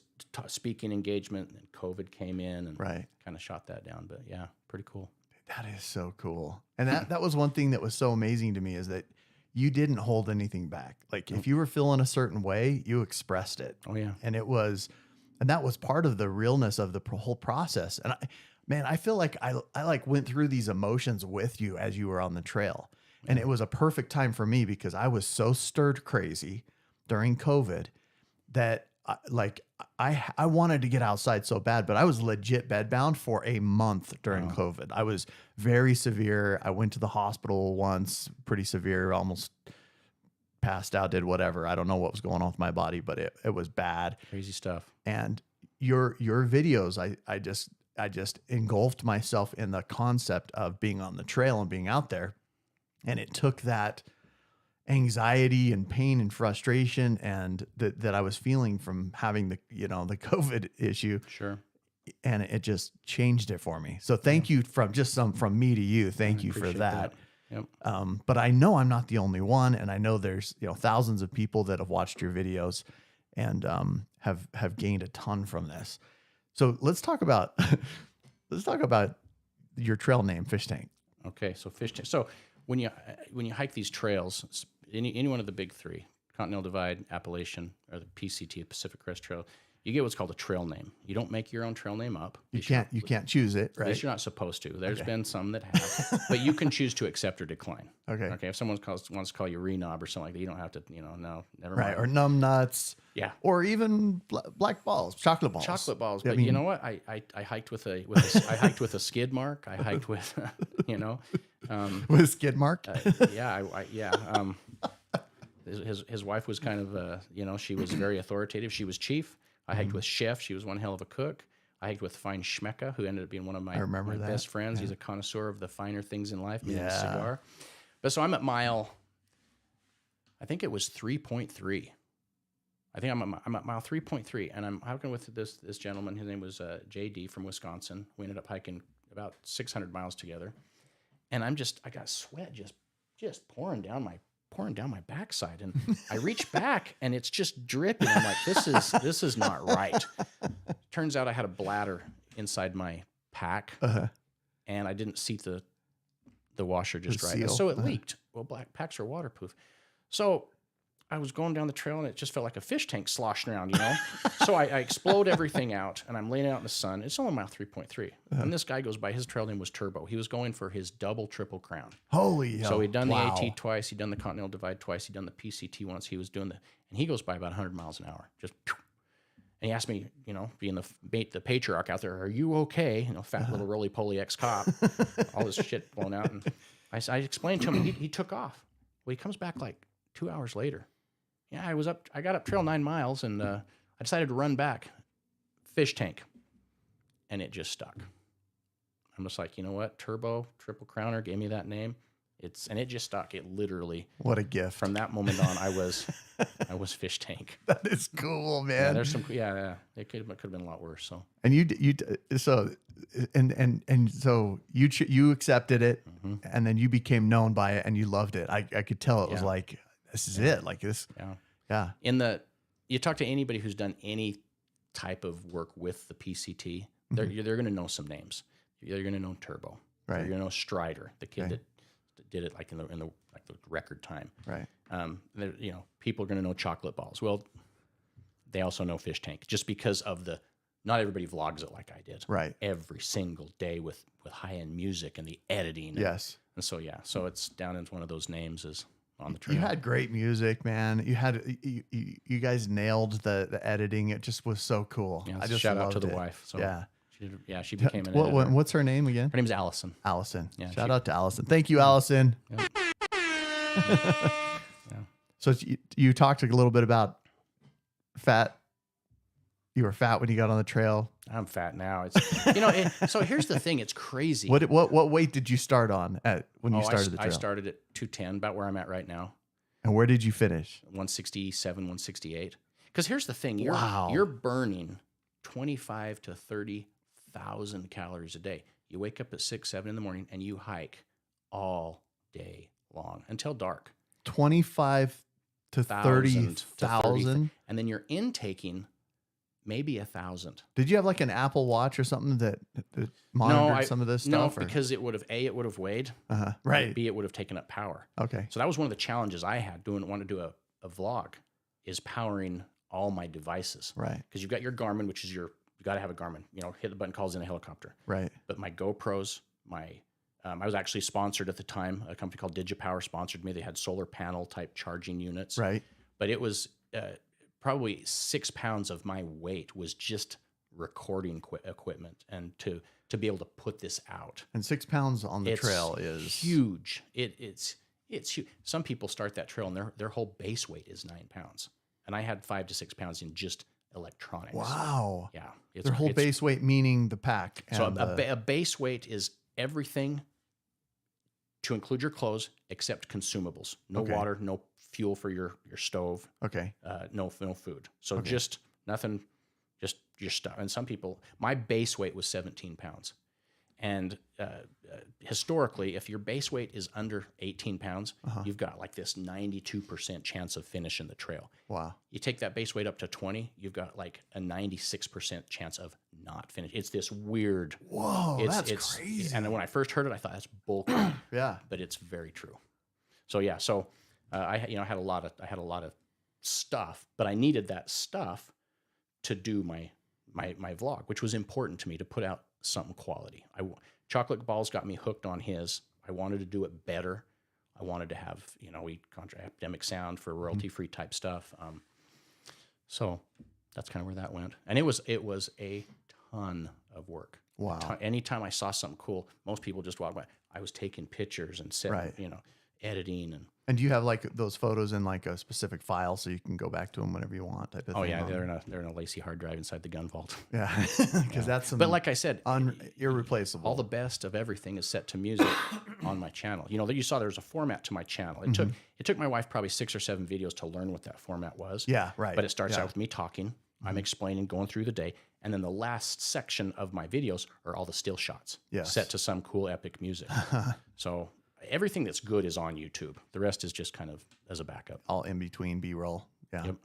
speaking engagement, and COVID came in and kind of shot that down. But yeah, pretty cool. That is so cool. And that was one thing that was so amazing to me, is that you didn't hold anything back. Like if you were feeling a certain way, you expressed it. Oh yeah. And that was part of the realness of the whole process. And I feel like I like went through these emotions with you as you were on the trail. And it was a perfect time for me because I was so stirred crazy during COVID that I wanted to get outside so bad, but I was legit bedbound for a month during COVID. I was very severe. I went to the hospital once, pretty severe, almost passed out, did whatever. I don't know what was going on with my body, but it was bad. Crazy stuff. And your videos, I just engulfed myself in the concept of being on the trail and being out there. And it took that anxiety and pain and frustration and that I was feeling from having the COVID issue. Sure. And it just changed it for me. So thank you from me to you. Thank you for that. Yep. But I know I'm not the only one. And I know there's, thousands of people that have watched your videos and have gained a ton from this. So let's talk about your trail name, Fish Tank. Okay, so Fish Tank. So when you hike these trails, any one of the big three, Continental Divide, Appalachian, or the PCT, Pacific Crest Trail, you get what's called a trail name. You don't make your own trail name up. You can't choose it, right? At least you're not supposed to. There's been some that have, but you can choose to accept or decline. Okay. If someone wants to call you Renob or something like that, you don't have to. No, never mind. Right, or numb nuts. Yeah. Or even black balls, chocolate balls. Chocolate balls. But you know what? I hiked with I hiked with a skid mark. I hiked with with a skid mark. His wife was kind of she was very authoritative. She was chief. I hiked with Chef. She was one hell of a cook. I hiked with Fine Schmecka, who ended up being one of my best friends. Yeah. He's a connoisseur of the finer things in life, meaning cigar. But so I'm at mile, I think it was 3.3. I think I'm at mile 3.3, and I'm hiking with this gentleman. His name was JD from Wisconsin. We ended up hiking about 600 miles together, and I got sweat just pouring down my backside, and I reach back and it's just dripping. I'm like, this is not right. Turns out I had a bladder inside my pack, and I didn't seat the washer just right, and so it leaked. Well, black packs are waterproof, so I was going down the trail and it just felt like a fish tank sloshing around, So I explode everything out, and I'm laying out in the sun. It's only mile 3.3. And this guy goes by, his trail name was Turbo. He was going for his double, triple crown. Holy hell. So he'd done the AT twice. He'd done the Continental Divide twice. He'd done the PCT once. He was doing and he goes by about 100 miles an hour. Just, and he asked me, being the patriarch out there, are you okay? Fat little roly-poly ex-cop, all this shit blown out. And I explained to him, and he took off. Well, he comes back like 2 hours later. Yeah, I got up trail 9 miles, and I decided to run back. Fish Tank. And it just stuck. I'm just like, you know what? Turbo, Triple Crowner gave me that name. And it just stuck. It literally. What a gift. From that moment on, I was Fish Tank. That is cool, man. Yeah, there's some, it could have been a lot worse. So. And so you accepted it, and then you became known by it, and you loved it. I could tell it was like, this is it. Like this. Yeah. You talk to anybody who's done any type of work with the PCT, they're going to know some names. You're going to know Turbo. Right. You're going to know Strider, the kid that did it like in the like the record time. Right. You know, people are going to know chocolate balls. Well, they also know fish tank just because of not everybody vlogs it like I did. Right. Every single day with high end music and the editing. Yes. And so so it's down as one of those names is on the trail. You had great music, man. You guys nailed the editing. It just was so cool. Yeah, I just shout out to loved the it. wife. So Yeah. she became an editor. What's her name again? Her name's Allison. Allison. Yeah, Shout out to Allison. Thank you, Allison. Yep. So you talked a little bit about fat. You were fat when you got on the trail. I'm fat now. It's so here's the thing. It's crazy. What weight did you start on when you started the trail? I started at 210, about where I'm at right now. And where did you finish? 167, 168. Because here's the thing. Wow. You're burning 25 to 30,000 calories a day. You wake up at 6, 7 in the morning and you hike all day long until dark. 25 to 30,000. And then you're intaking maybe 1,000. Did you have like an Apple Watch or something that monitored some of this stuff? No, because it would have weighed. Right. B, it would have taken up power. Okay. So that was one of the challenges I had want to do a vlog, is powering all my devices. Right. Because you've got your Garmin, which is you got to have a Garmin. You know, hit the button, calls in a helicopter. Right. But my GoPros, I was actually sponsored at the time. A company called DigiPower sponsored me. They had solar panel type charging units. Right. But it was probably 6 pounds of my weight was just recording equipment, and to be able to put this out. And 6 pounds on the trail is huge. It's huge. Some people start that trail and their whole base weight is 9 pounds, and I had 5 to 6 pounds in just electronics. Wow. Yeah. Their whole base weight, meaning the pack. So a base weight is everything to include your clothes except consumables. No water, no fuel for your stove. Okay. No food. So just nothing, just your stuff. And some people, my base weight was 17 pounds. And historically, if your base weight is under 18 pounds, you've got like this 92% chance of finishing the trail. Wow. You take that base weight up to 20, you've got like a 96% chance of not finish. It's this weird. Whoa, that's crazy. And when I first heard it, I thought that's bull. Yeah. But it's very true. So yeah, I had a lot of stuff, but I needed that stuff to do my vlog, which was important to me, to put out something quality. Chocolate Balls got me hooked on his. I wanted to do it better. I wanted to have, we contract Epidemic Sound for royalty-free type stuff. So that's kind of where that went. And it was a ton of work. Wow. Anytime I saw something cool, most people just walk by. I was taking pictures and setting, editing and. And do you have like those photos in like a specific file so you can go back to them whenever you want? Type of thing? Oh yeah, they're in a Lacy hard drive inside the gun vault. Yeah, because that's But like I said, irreplaceable. All the best of everything is set to music on my channel. You saw there's a format to my channel. It took my wife probably 6 or 7 videos to learn what that format was. Yeah, right. But it starts out with me talking. I'm explaining, going through the day, and then the last section of my videos are all the still shots set to some cool epic music. So. Everything that's good is on YouTube. The rest is just kind of as a backup. All in between B-roll. Yeah. Yep.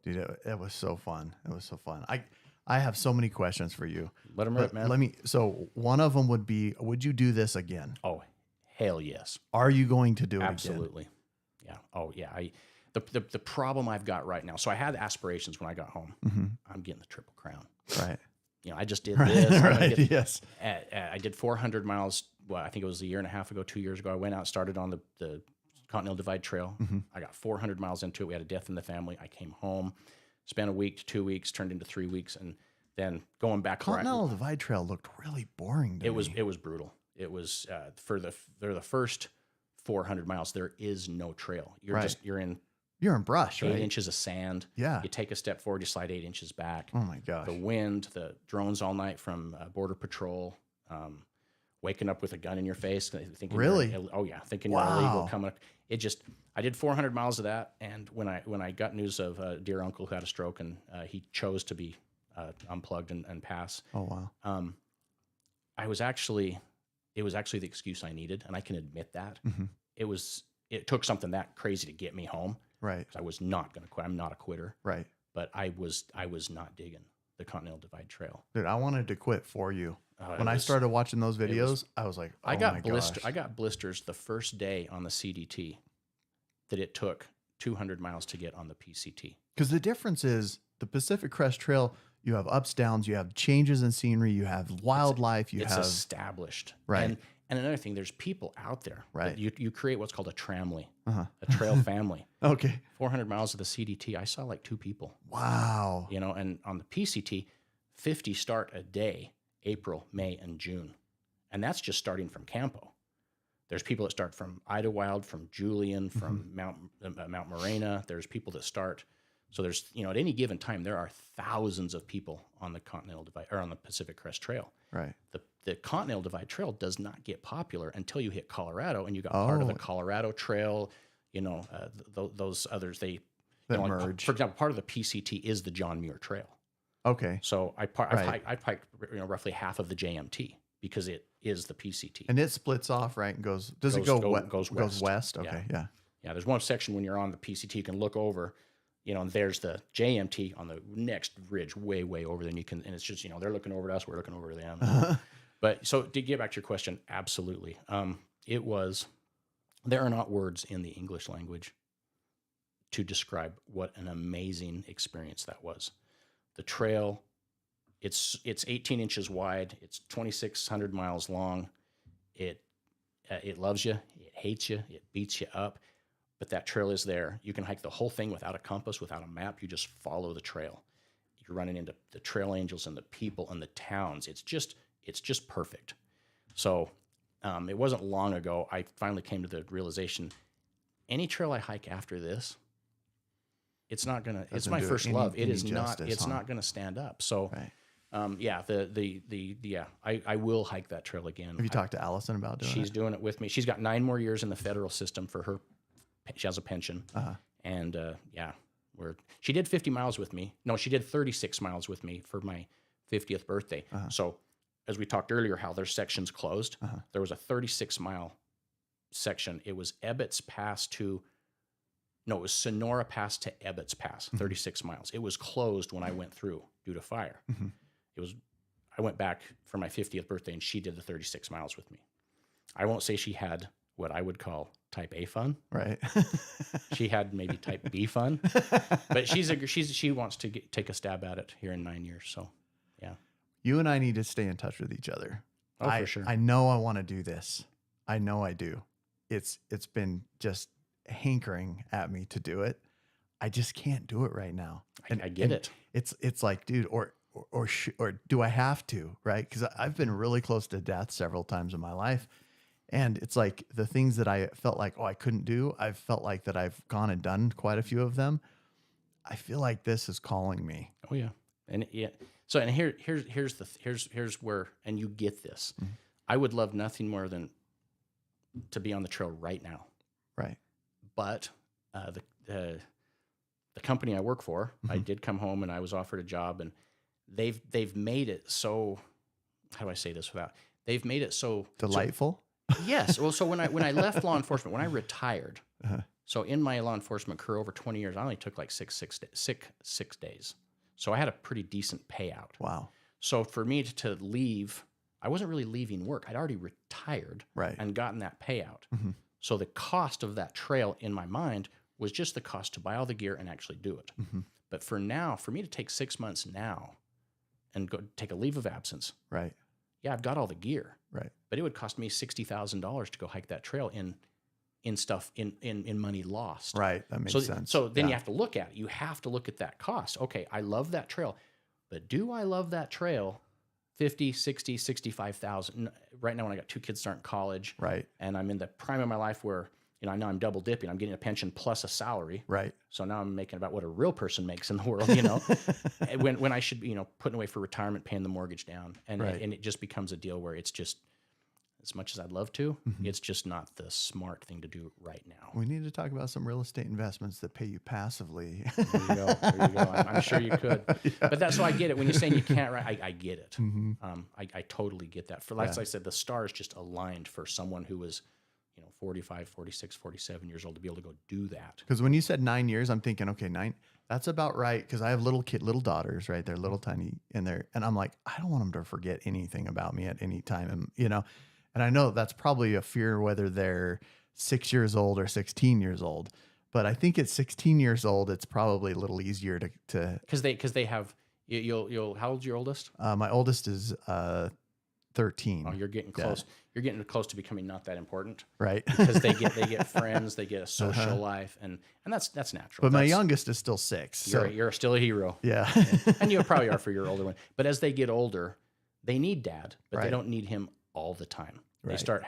Dude, it was so fun. It was so fun. I have so many questions for you. Let them rip, man. So one of them would be, would you do this again? Oh, hell yes. Are you going to do it again? Absolutely. Yeah. Oh, yeah. The problem I've got right now, so I had aspirations when I got home. I'm getting the Triple Crown. Right. I just did this. Right. Yes. I did 400 miles. Well, I think it was a year and a half ago, 2 years ago. I went out and started on the Continental Divide Trail. I got 400 miles into it. We had a death in the family. I came home, spent a week to 2 weeks, turned into 3 weeks, and then going back. Continental Divide Trail looked really boring to me. It was brutal. It was for the first 400 miles. There is no trail. You're in brush, 8 inches of sand. Yeah. You take a step forward, you slide 8 inches back. Oh my gosh. The wind, the drones all night from Border Patrol. Waking up with a gun in your face, thinking really? Thinking you're illegal coming up. I did 400 miles of that, and when I got news of a dear uncle who had a stroke and he chose to be unplugged and pass. Oh wow. It was actually the excuse I needed, and I can admit that. It took something that crazy to get me home. Right. I was not going to quit. I'm not a quitter. Right. But I was not digging the Continental Divide Trail. Dude, I wanted to quit for you. It When I was- started watching those videos, I was like, oh I got my blister. gosh. I got blisters the first day on the CDT that it took 200 miles to get on the PCT. Because the difference is the Pacific Crest Trail, you have ups, downs, you have changes in scenery, you have wildlife, It's established. Right. And another thing, there's people out there. Right. You create what's called a tramley, Uh-huh. a trail family. Okay. 400 miles of the CDT, I saw like 2 people. Wow. You know, and on the PCT, 50 start a day, April, May, and June. And that's just starting from Campo. There's people that start from Idlewild, from Julian, from Mount Morena. There's people that start. So there's, you know, at any given time, there are thousands of people on the Continental Divide or on the Pacific Crest Trail. Right. The Continental Divide Trail does not get popular until you hit Colorado, and you got part of the Colorado Trail. You know, those others that like, merge. for example, part of the PCT is the John Muir Trail. Okay. So I hiked roughly half of the JMT because it is the PCT. And it splits off, right? And goes, does it goes west? Okay. Yeah. Yeah. There's one section when you're on the PCT, you can look over, you know, and there's the JMT on the next ridge way, way over there. And and it's just, you know, they're looking over at us, we're looking over at them. But so to get back to your question, absolutely. There are not words in the English language to describe what an amazing experience that was. The trail, it's 18 inches wide. It's 2,600 miles long. It loves you. It hates you. It beats you up. But that trail is there. You can hike the whole thing without a compass, without a map. You just follow the trail. You're running into the trail angels and the people and the towns. It's just perfect. So it wasn't long ago I finally came to the realization, any trail I hike after this, it's not gonna. It's my first love. It is not. It's not gonna stand up. So, Right. I will hike that trail again. Have you talked to Allison about doing She's it? doing it with me. She's got 9 more years in the federal system for her. She has a pension, and she did 50 miles with me. No, she did 36 miles with me for my 50th birthday. So, as we talked earlier, how their sections closed. There was a 36-mile section. It was Ebbets Pass to. No, it was Sonora Pass to Ebbets Pass, 36 miles. It was closed when I went through due to fire. I went back for my 50th birthday, and she did the 36 miles with me. I won't say she had what I would call type A fun. Right. She had maybe type B fun, but she wants to take a stab at it here in 9 years. So, yeah. You and I need to stay in touch with each other. Oh, for sure. I know I want to do this. I know I do. It's been just hankering at me to do it. I just can't do it right now. I get it. It's like, dude, or do I have to, right? Because I've been really close to death several times in my life. And it's like the things that I felt like, I couldn't do, I've felt like that I've gone and done quite a few of them. I feel like this is calling me. Oh yeah. And yeah. So, and here's where, and you get this. I would love nothing more than to be on the trail right now. Right. But the company I work for, I did come home and I was offered a job, and they've made it so, how do I say this without, they've made it so delightful. Yes. Well, so when I left law enforcement, when I retired, so in my law enforcement career over 20 years, I only took like six days. So I had a pretty decent payout. Wow. So for me to leave, I wasn't really leaving work. I'd already retired and gotten that payout. So the cost of that trail in my mind was just the cost to buy all the gear and actually do it. But for now, for me to take 6 months now and go take a leave of absence. Right. Yeah, I've got all the gear. Right. But it would cost me $60,000 to go hike that trail in money lost. Right. That makes sense. So then you have to look at it. You have to look at that cost. Okay, I love that trail, but do I love that trail 50, 60, 65,000? Right now when I got 2 kids starting college. Right. And I'm in the prime of my life where, I know I'm double dipping. I'm getting a pension plus a salary. Right. So now I'm making about what a real person makes in the world, when I should be, putting away for retirement, paying the mortgage down. And it just becomes a deal where it's just, as much as I'd love to, it's just not the smart thing to do right now. We need to talk about some real estate investments that pay you passively. There you go. I'm sure you could. Yeah. But that's why I get it. When you're saying you can't, I get it. I totally get that. For like I said, the stars just aligned for someone who was 45, 46, 47 years old to be able to go do that. Because when you said 9 years, I'm thinking, okay, That's about right. Cause I have little daughters, right? They're little tiny and I'm like, I don't want them to forget anything about me at any time. And, and I know that's probably a fear, whether they're 6 years old or 16 years old, but I think at 16 years old, it's probably a little easier to cause they have, you'll, how old's your oldest? my oldest is, 13. Oh, you're getting close. You're getting close to becoming not that important, Right. because they get friends, they get a social life, and that's natural. But my youngest is still 6. So You're still a hero. yeah. And you probably are for your older one. But as they get older, they need dad, but they Right. don't need him all the time. They Right. start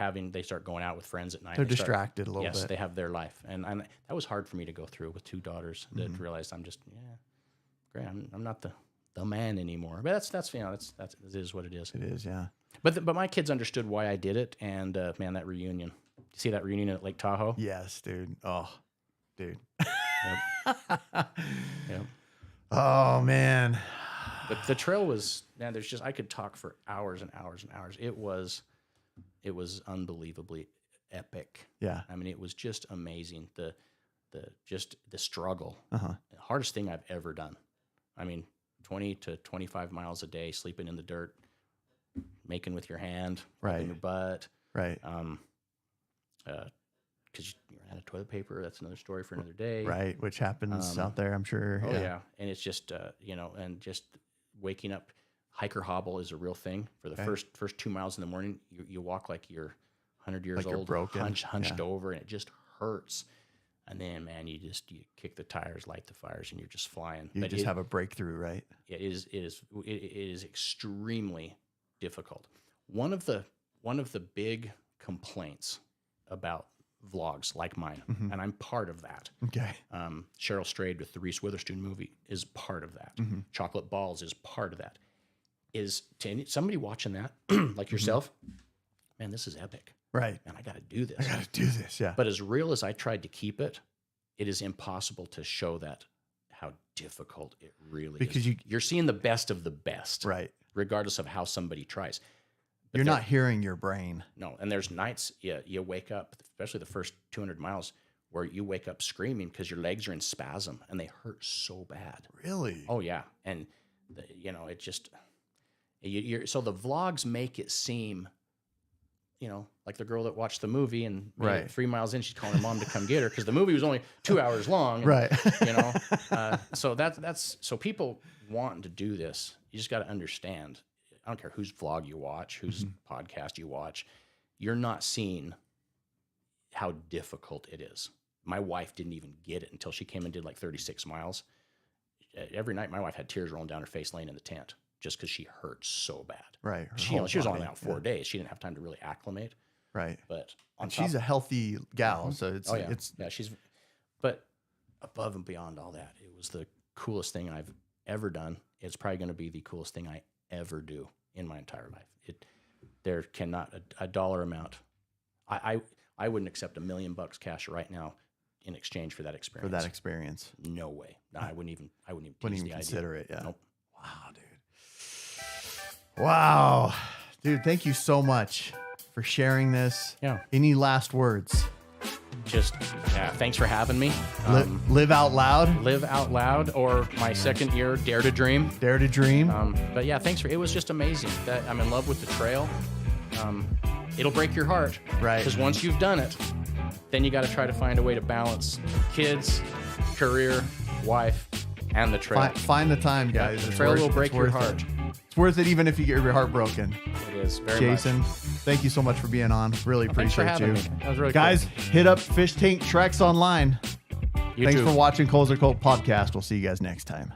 going out with friends at night. They're They start- distracted a little Yes, bit. they have their life, and that was hard for me to go through with 2 daughters. To realize I'm just great. I'm not the man anymore. But that's it is what it is. It is. Yeah. But my kids understood why I did it, and man, that reunion. You see that reunion at Lake Tahoe? Yes, dude. Oh, dude. Yep. Oh man. The trail was, man, I could talk for hours and hours and hours. It was unbelievably epic. Yeah. I mean, it was just amazing. The struggle. Uh-huh. The hardest thing I've ever done. I mean, 20 to 25 miles a day, sleeping in the dirt, making with your hand, Right. in your butt. Right. Because you ran out of toilet paper. That's another story for another day. Right. Which happens out there, I'm sure. Oh yeah. And it's just and just waking up. Hiker hobble is a real thing. For the first 2 miles in the morning, you walk like you're 100 years Like you're old, broken. hunched over, and it just hurts. And then, man, you kick the tires, light the fires, and you're just flying. You just have a breakthrough, right? It is extremely difficult. One of the big complaints about vlogs like mine, and I'm part of that. Okay. Cheryl Strayed with the Reese Witherspoon movie is part of that. Chocolate Balls is part of that. Is to somebody watching that, like yourself, man, this is epic. Right. Man, I got to do this. I got to do this. Yeah. But as real as I tried to keep it, it is impossible to show that how difficult it really Because is. You're seeing the best of the best, Right. regardless of how somebody tries. But You're not hearing your brain. No, and there's nights you wake up, especially the first 200 miles, where you wake up screaming because your legs are in spasm and they hurt so bad. Really? Oh yeah, and it just so the vlogs make it seem, like the girl that watched the movie and Right. 3 miles in, she's calling her mom to come get her because the movie was only 2 hours long. And, Right. So that's so people wanting to do this. You just got to understand. I don't care whose vlog you watch, whose podcast you watch. You're not seeing how difficult it is. My wife didn't even get it until she came and did like 36 miles. Every night, my wife had tears rolling down her face laying in the tent just because she hurt so bad. Right. Her She whole was only body. out 4 days. She didn't have time to really acclimate. Right. But And she's a healthy gal, so it's but above and beyond all that, it was the coolest thing I've ever done. It's probably going to be the coolest thing I ever do in my entire life. There cannot a dollar amount. I wouldn't accept $1 million cash right now in exchange for that experience. No way. No, I wouldn't even consider it. Yeah. Nope. Wow, dude. Wow, dude. Thank you so much for sharing this. Yeah. Any last words? Just thanks for having me. Live out loud. Live out loud, or my second year, Dare to Dream. Dare to dream. But yeah, it was just amazing. That I'm in love with the trail. It'll break your heart, Right. Because once you've done it, then you got to try to find a way to balance kids, career, wife, and the trail. Find the time, guys. The It's trail worth- will it's break your worth heart. it. It's worth it even if you get your heart broken. It is very Jason, much. thank you so much for being on. Really Thanks for appreciate having you. me. That was really Guys, hit up Fish Tank Treks online. cool. Thanks for watching Coles or Colt Podcast. We'll see you guys next time.